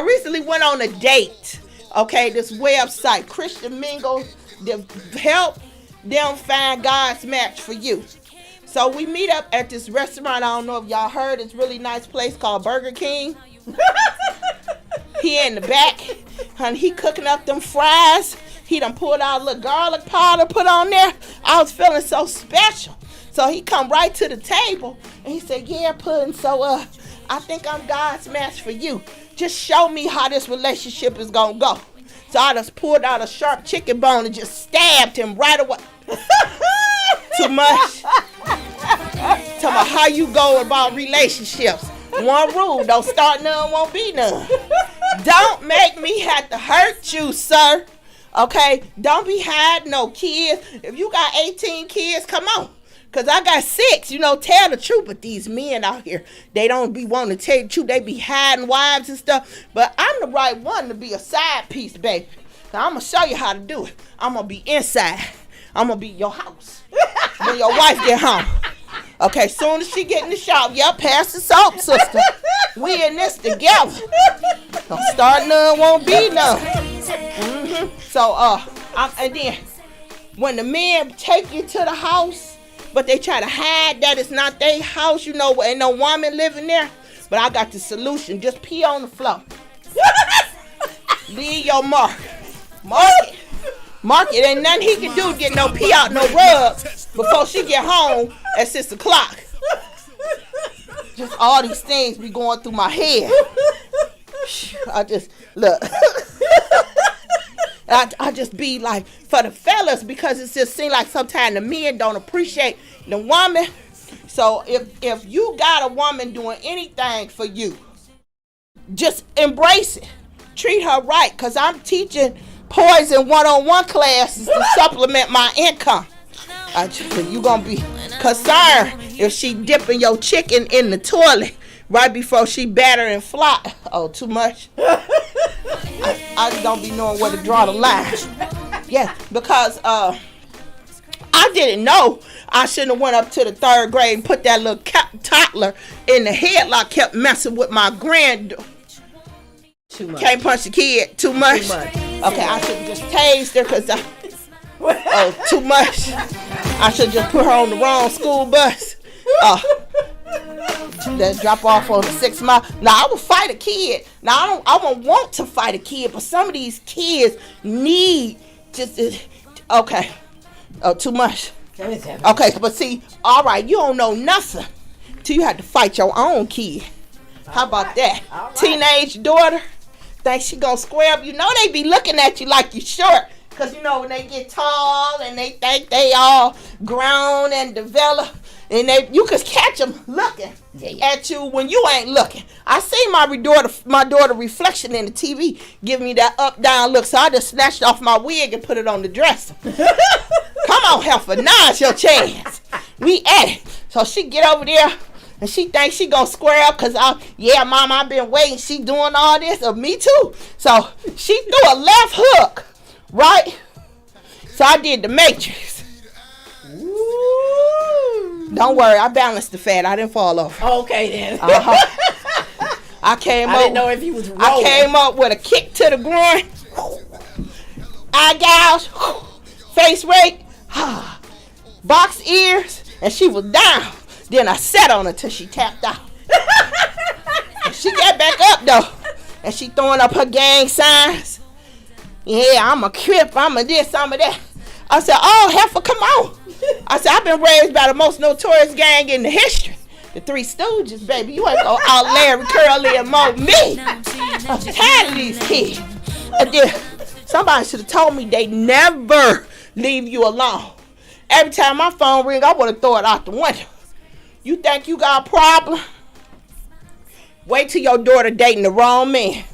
recently went on a date. Okay, this website, Christian Mingle, to help them find God's match for you. So we meet up at this restaurant. I don't know if y'all heard. It's a really nice place called Burger King. He in the back. Honey, he cooking up them fries. He done pulled out a little garlic powder, put on there. I was feeling so special. So he come right to the table and he said, yeah, Puddin, so I think I'm God's match for you. Just show me how this relationship is gonna go. So I just pulled out a sharp chicken bone and just stabbed him right away. Too much. Tell me how you go about relationships. One rule, don't start none, won't be none. Don't make me have to hurt you, sir. Okay? Don't be hiding no kids. If you got 18 kids, come on. Because I got 6, tell the truth. But these men out here, they don't be wanting to tell the truth. They be hiding wives and stuff. But I'm the right one to be a side piece, baby. Now, I'm going to show you how to do it. I'm going to be inside. I'm going to be your house when your wife get home. Okay, soon as she get in the shop, pass the soap, sister. We in this together. Don't start none, won't be none. Mm-hmm. So, and then when the men take you to the house, but they try to hide that it's not their house, ain't no woman living there. But I got the solution. Just pee on the floor. Leave your mark. Mark it. Ain't nothing he can do to get no pee out, no rub before she get home at 6 o'clock. Just all these things be going through my head. I just, look. I just be like, for the fellas, because it just seems like sometimes the men don't appreciate the woman. So if you got a woman doing anything for you, just embrace it. Treat her right, because I'm teaching poison one-on-one classes to supplement my income. You going to be concerned if she dipping your chicken in the toilet right before she batter and fly. Oh, too much? I just don't be knowing where to draw the line. Yeah, because I didn't know I shouldn't have went up to the 3rd grade and put that little toddler in the headlock, kept messing with my granddaughter. Too much. Can't punch the kid. Too much. Okay, I should have just tased her because too much. I should just put her on the wrong school bus. That drop off on the 6 mile. Now I would fight a kid. Now I don't want to fight a kid, but some of these kids need just okay. Oh, too much. Okay, but see, all right, you don't know nothing till you have to fight your own kid. How about that? Right. Teenage daughter, think she gonna square up? They be looking at you like you short. Because, when they get tall and they think they all grown and developed, and you could catch them looking at you when you ain't looking. I see my daughter reflection in the TV giving me that up-down look, so I just snatched off my wig and put it on the dresser. Come on, heifer, now's your chance. We at it. So she get over there, and she thinks she gonna square up because, Mom, I've been waiting. She doing all this, or me too. So she threw a left hook, right? So I did the Matrix. Ooh. Don't worry, I balanced the fat. I didn't fall over. Okay, then. I didn't know if he was rolling. I came up with a kick to the groin, eye gouge, face rake, box ears, and she was down. Then I sat on her till she tapped out. She got back up though, and she throwing up her gang signs. Yeah, I'm a Crip, I'm a this, I'm a that. I said, oh, heifer, come on. I said, I've been raised by the most notorious gang in the history. The Three Stooges, baby. You ain't gonna out Larry, Curly, and Mo me. I'm tired of these kids. And then somebody should have told me they never leave you alone. Every time my phone ring, I want to throw it out the window. You think you got a problem? Wait till your daughter dating the wrong man.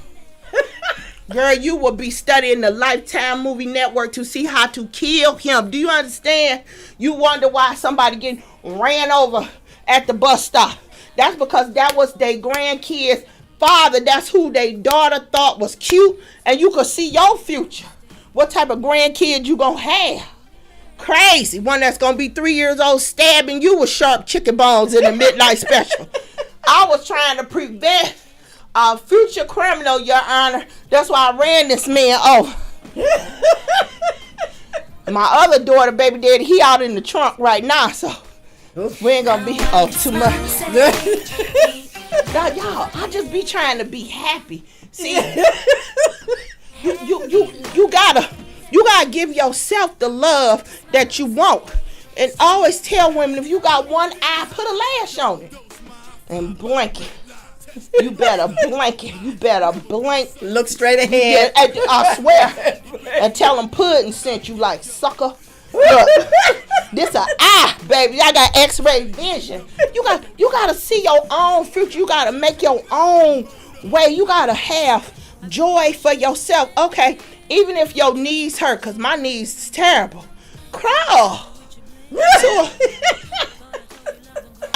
Girl, you will be studying the Lifetime Movie Network to see how to kill him. Do you understand? You wonder why somebody getting ran over at the bus stop. That's because that was their grandkid's father. That's who their daughter thought was cute. And you could see your future. What type of grandkid you gonna have? Crazy. One that's gonna be 3 years old stabbing you with sharp chicken bones in the midnight special. I was trying to prevent a future criminal, Your Honor. That's why I ran this man off. My other daughter, baby daddy, he out in the trunk right now, so we ain't gonna be too much. Now, y'all, I just be trying to be happy. See, you gotta give yourself the love that you want, and always tell women, if you got one eye, put a lash on it and blink it. You better blink it. You better blink. Look straight ahead. Yeah, I swear. And tell them Puddin sent you, like, sucker. Look, this a eye, baby. I got X-ray vision. You gotta see your own future. You gotta make your own way. You gotta have joy for yourself. Okay, even if your knees hurt, cause my knees is terrible. Crawl.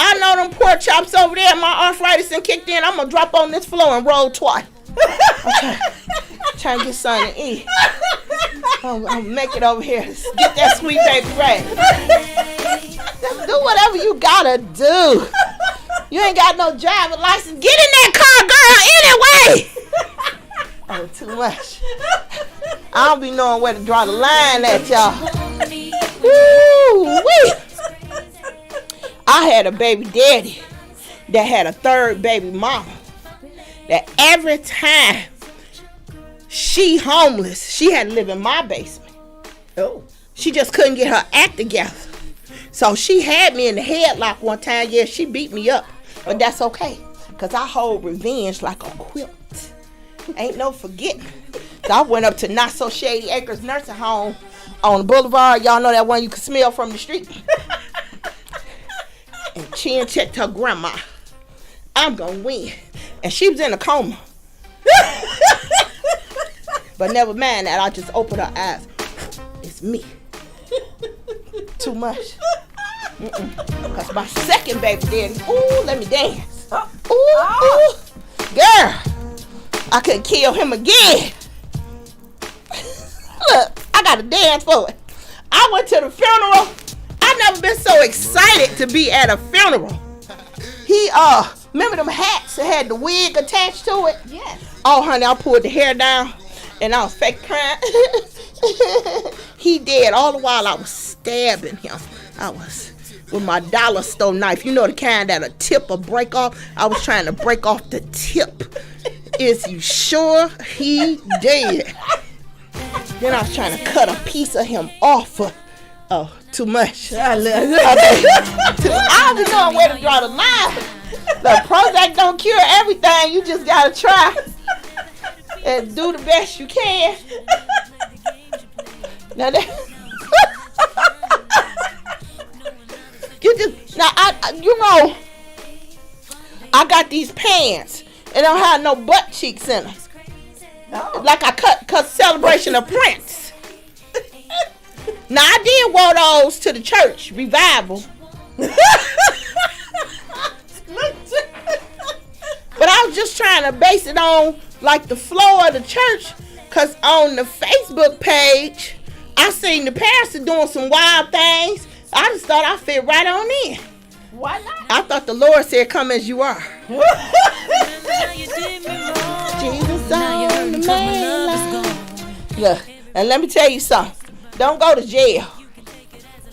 I know them pork chops over there. My arthritis and kicked in. I'm gonna drop on this floor and roll twice. Okay. Trying to get something to eat. I'm gonna make it over here. Get that sweet baby Ray. Just do whatever you gotta do. You ain't got no driver's license. Get in that car, girl, anyway. Oh, too much. I don't be knowing where to draw the line at, y'all. Woo-wee. I had a baby daddy that had a third baby mama. That every time she homeless, she had to live in my basement. Oh. She just couldn't get her act together. So she had me in the headlock one time. Yeah, she beat me up. But that's okay. Because I hold revenge like a quilt. Ain't no forgetting. So I went up to Not So Shady Acres Nursing Home on the boulevard. Y'all know that one you can smell from the street. And chin checked her grandma. I'm gonna win. And she was in a coma. But never mind that. I just opened her eyes. It's me. Too much. Because my second baby daddy, ooh, let me dance. Ooh, girl, I could kill him again. Look, I gotta dance for it. I went to the funeral. I've never been so excited to be at a funeral. He, remember them hats that had the wig attached to it? Yes. Oh, honey, I pulled the hair down and I was fake crying. He dead. All the while I was stabbing him. I was with my dollar store knife. You know the kind that a tip will break off? I was trying to break off the tip. Is you sure he dead? Then I was trying to cut a piece of him off. Oh, too much. I don't be knowing where to draw the line. The Prozac don't cure everything. You just gotta try and do the best you can. Now that I got these pants and don't have no butt cheeks in them. No. Like I cut Celebration of Prince. Now I did wear those to the church revival. But I was just trying to base it on like the floor of the church, cause on the Facebook page I seen the pastor doing some wild things. I just thought I fit right on in. Why not? I thought the Lord said, "Come as you are." Jesus on the main line. Look, and let me tell you something. Don't go to jail.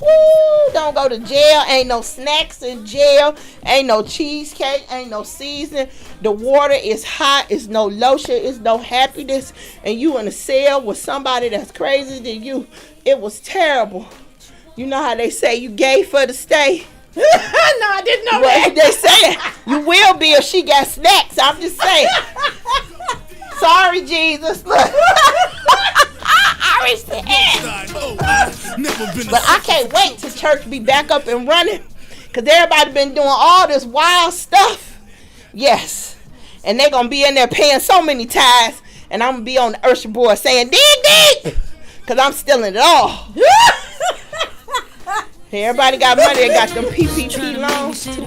Woo, don't go to jail. Ain't no snacks in jail. Ain't no cheesecake. Ain't no seasoning. The water is hot. It's no lotion. It's no happiness. And you in a cell with somebody that's crazy than you. It was terrible. You know how they say you gay for the stay? No, I didn't know Well, that. they say you will be if she got snacks. I'm just saying. Sorry, Jesus. Look. I understand. But I can't wait till church be back up and running. Because everybody been doing all this wild stuff. Yes. And they're going to be in there paying so many tithes. And I'm going to be on the usher board saying, dig deep. Because I'm stealing it all. Everybody got money. They got them PPP loans too.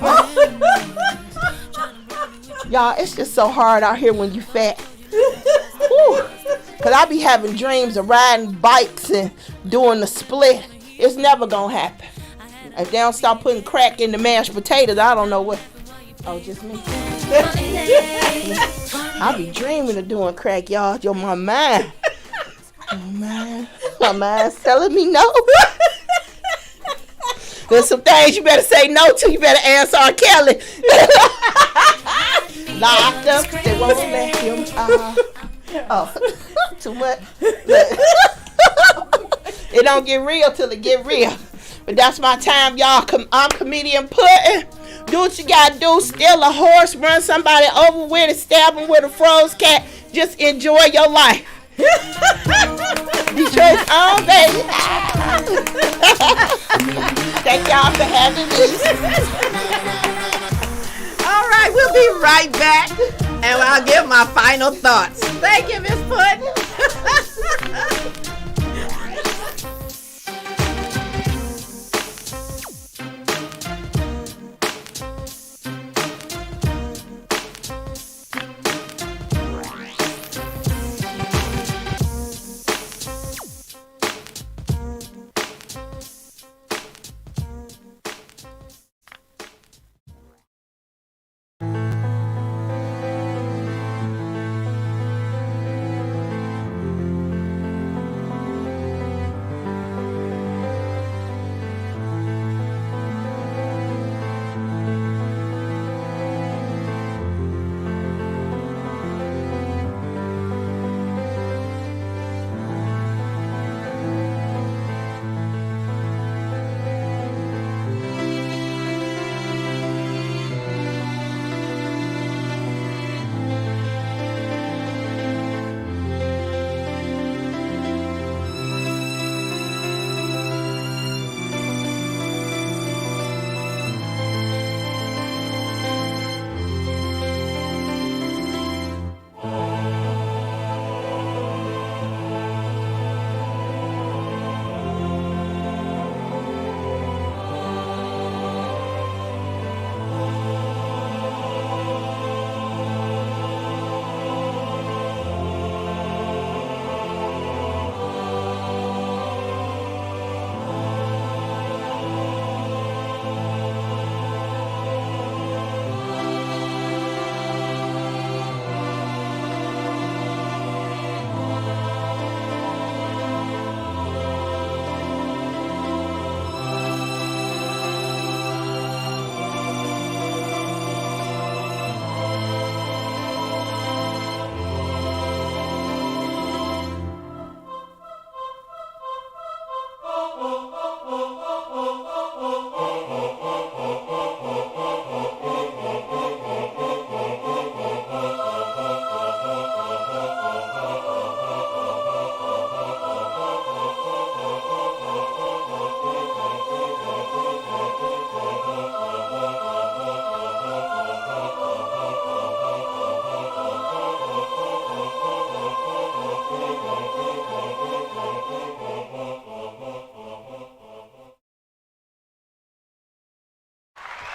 Y'all, it's just so hard out here when you fat. Because I be having dreams of riding bikes and doing the split. It's never going to happen. If they don't start putting crack in the mashed potatoes, I don't know what. Oh, just me. I be dreaming of doing crack, y'all. Yo, my mind. My mind's telling me no. There's some things you better say no to. You better answer R. Kelly. Locked up, they won't let him out. Too much. It don't get real till it get real. But that's my time, y'all. I'm comedian Puddin. Do what you gotta do. Steal a horse, run somebody over with it, stab them with a froze cat. Just enjoy your life. Detroit's own, baby. Thank y'all for having me. All right, we'll be right back, and I'll give my final thoughts. Thank you, Miss Puddin.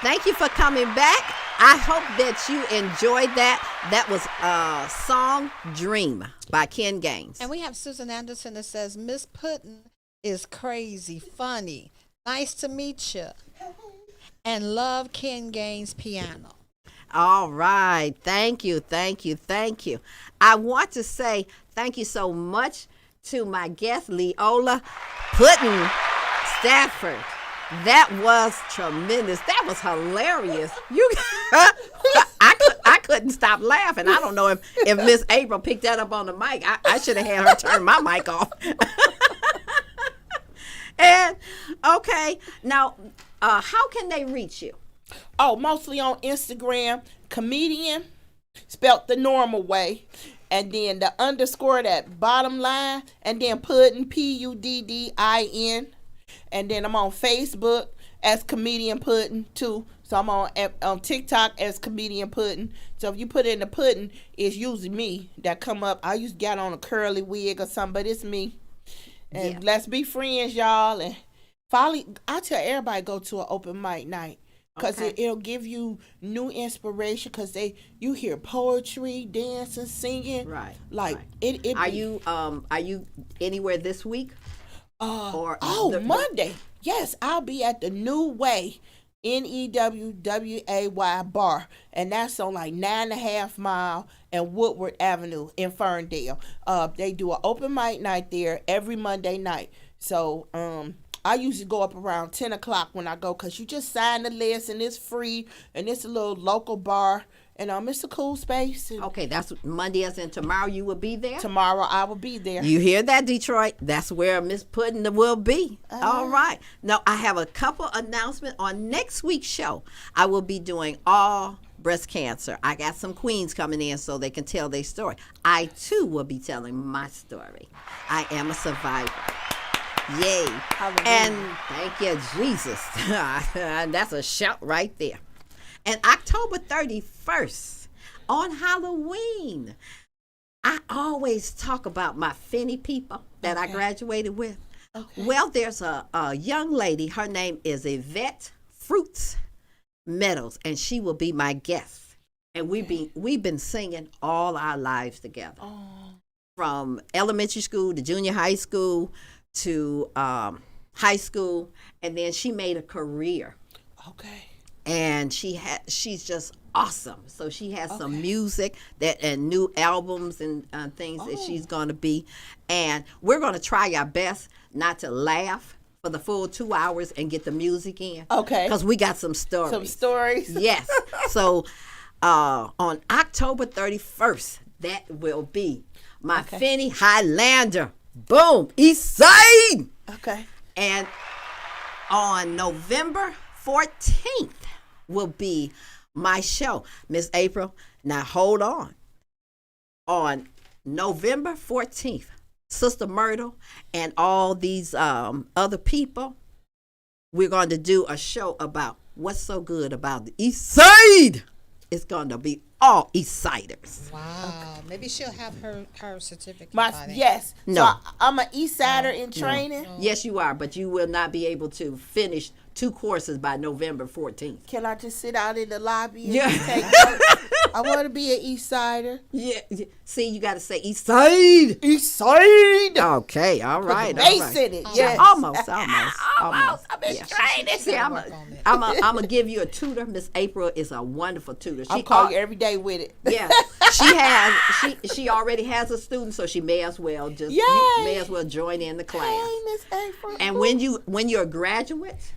Thank you for coming back. I hope that you enjoyed that. That was song Dream by Ken Gaines. And we have Susan Anderson that says, Miss Puddin is crazy, funny, nice to meet you, and love Ken Gaines' piano. All right. Thank you. Thank you. Thank you. I want to say thank you so much to my guest, Leola Puddin, Stafford. That was tremendous. That was hilarious. I couldn't stop laughing. I don't know if Miss April picked that up on the mic. I should have had her turn my mic off. And okay, now how can they reach you? Oh, mostly on Instagram, comedian, spelt the normal way. And then the underscore, that bottom line, and then Puddin, Puddin. And then I'm on Facebook as Comedian Puddin too. So I'm on TikTok as Comedian Puddin. So if you put in the Puddin, it's usually me that come up. I used to get on a curly wig or something, but it's me. And let's be friends, y'all. And finally, I tell everybody go to an open mic night. Because it'll give you new inspiration. Because you hear poetry, dancing, singing. Right. Like right. Are you anywhere this week? Monday. Yes, I'll be at the New Way, NEWWAY bar, and that's on like 9.5 Mile and Woodward Avenue in Ferndale. They do an open mic night there every Monday night. So I usually go up around 10 o'clock when I go, because you just sign the list and it's free, and it's a little local bar, and it's a cool space. Okay, that's Monday, as in tomorrow you will be there? Tomorrow I will be there. You hear that, Detroit? That's where Miss Puddin will be. All right. Now, I have a couple announcements on next week's show. I will be doing all breast cancer. I got some queens coming in so they can tell their story. I, too, will be telling my story. I am a survivor. Yay. Hallelujah. And thank you, Jesus. That's a shout right there. And October 31st, on Halloween, I always talk about my Finney people that I graduated with. Okay. Well, there's a young lady. Her name is Yvette Fruits Meadows, and she will be my guest. And we've been singing all our lives together. From elementary school to junior high school to high school, and then she made a career. Okay. And she's just awesome. So she has some music and new albums and things that she's going to be. And we're going to try our best not to laugh for the full 2 hours and get the music in. Okay. Because we got some stories. Some stories. Yes. So on October 31st, that will be my Finney Highlander. Boom, East Side. Okay. And on November 14th will be my show, Miss April. Now hold on. On November 14th, Sister Myrtle and all these other people, we're going to do a show about what's so good about the East Side. It's going to be all East Siders. Wow. Maybe she'll have her certificate. Yes. No. So I'm an East Sider in training. No. Yes, you are, but you will not be able to finish 2 courses by November 14th. Can I just sit out in the lobby and take notes? I want to be an East Sider. Yeah. See, you got to say East Side. East Side. Okay. All right. Bass in it. Yes. Almost. Almost. I'm in training. See, I'm going to give you a tutor. Miss April is a wonderful tutor. I'll call you every day with it. Yeah. She already has a student, so she may as well join in the class. Hey, Miss April. And when you're a graduate,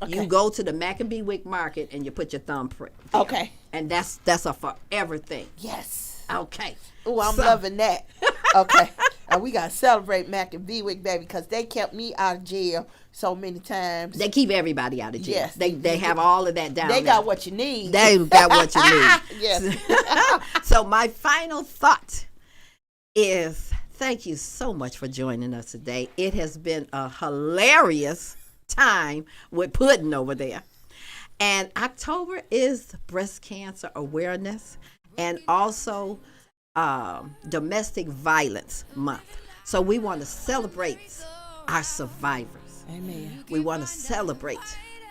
you go to the Maccabeewick Market and you put your thumbprint. Okay. And that's a forever thing. Yes. Okay. Oh, I'm loving that. Okay. And we got to celebrate Maccabeewick, baby, because they kept me out of jail so many times. They keep everybody out of jail. Yes. They have all of that down there. They got what you need. They got what you need. Yes. So my final thought is thank you so much for joining us today. It has been a hilarious time with Puddin over there. And October is Breast Cancer Awareness and also Domestic Violence Month. So we want to celebrate our survivors. Amen. We want to celebrate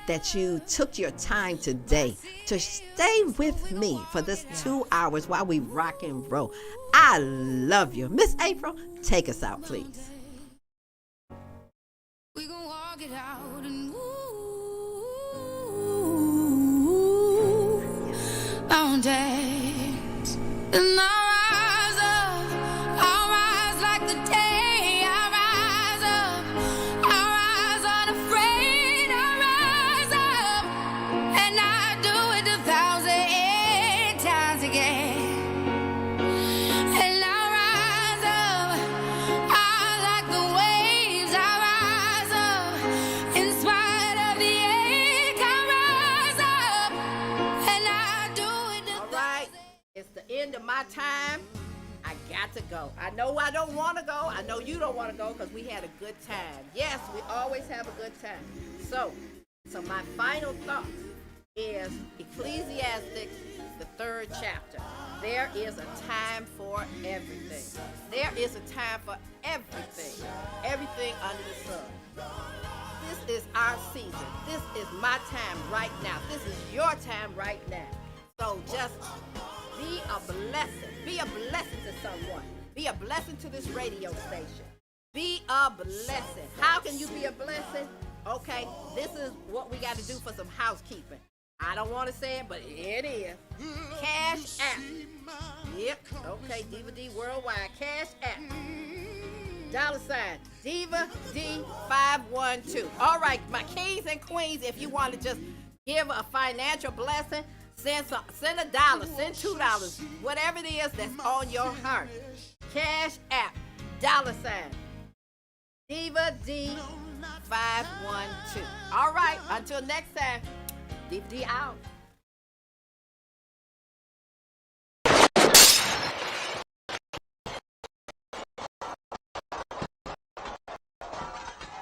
that you took your time today to stay with me for this 2 hours while we rock and roll. I love you. Miss April, take us out, please. We gon' walk it out and mountains. And I'll rise like the day. I'll rise unafraid. I'll rise up, and I do it 1,000 times again. And I'll rise up, I like the waves. I'll rise up, to my time, I got to go. I know I don't want to go. I know you don't want to go because we had a good time. Yes, we always have a good time. So my final thought is Ecclesiastes, the 3rd chapter. There is a time for everything. There is a time for everything. Everything under the sun. This is our season. This is my time right now. This is your time right now. So just be a blessing. Be a blessing to someone. Be a blessing to this radio station. Be a blessing. How can you be a blessing? Okay, this is what we got to do for some housekeeping. I don't want to say it, but it is. Cash App. Yep. Okay, Diva Dee Worldwide. Cash App. $ Diva Dee 512. All right, my kings and queens, if you want to just give a financial blessing, send $1, send $2, whatever it is that's on your heart. Cash App. $ Diva Dee 512. All right, until next time, Diva Dee out.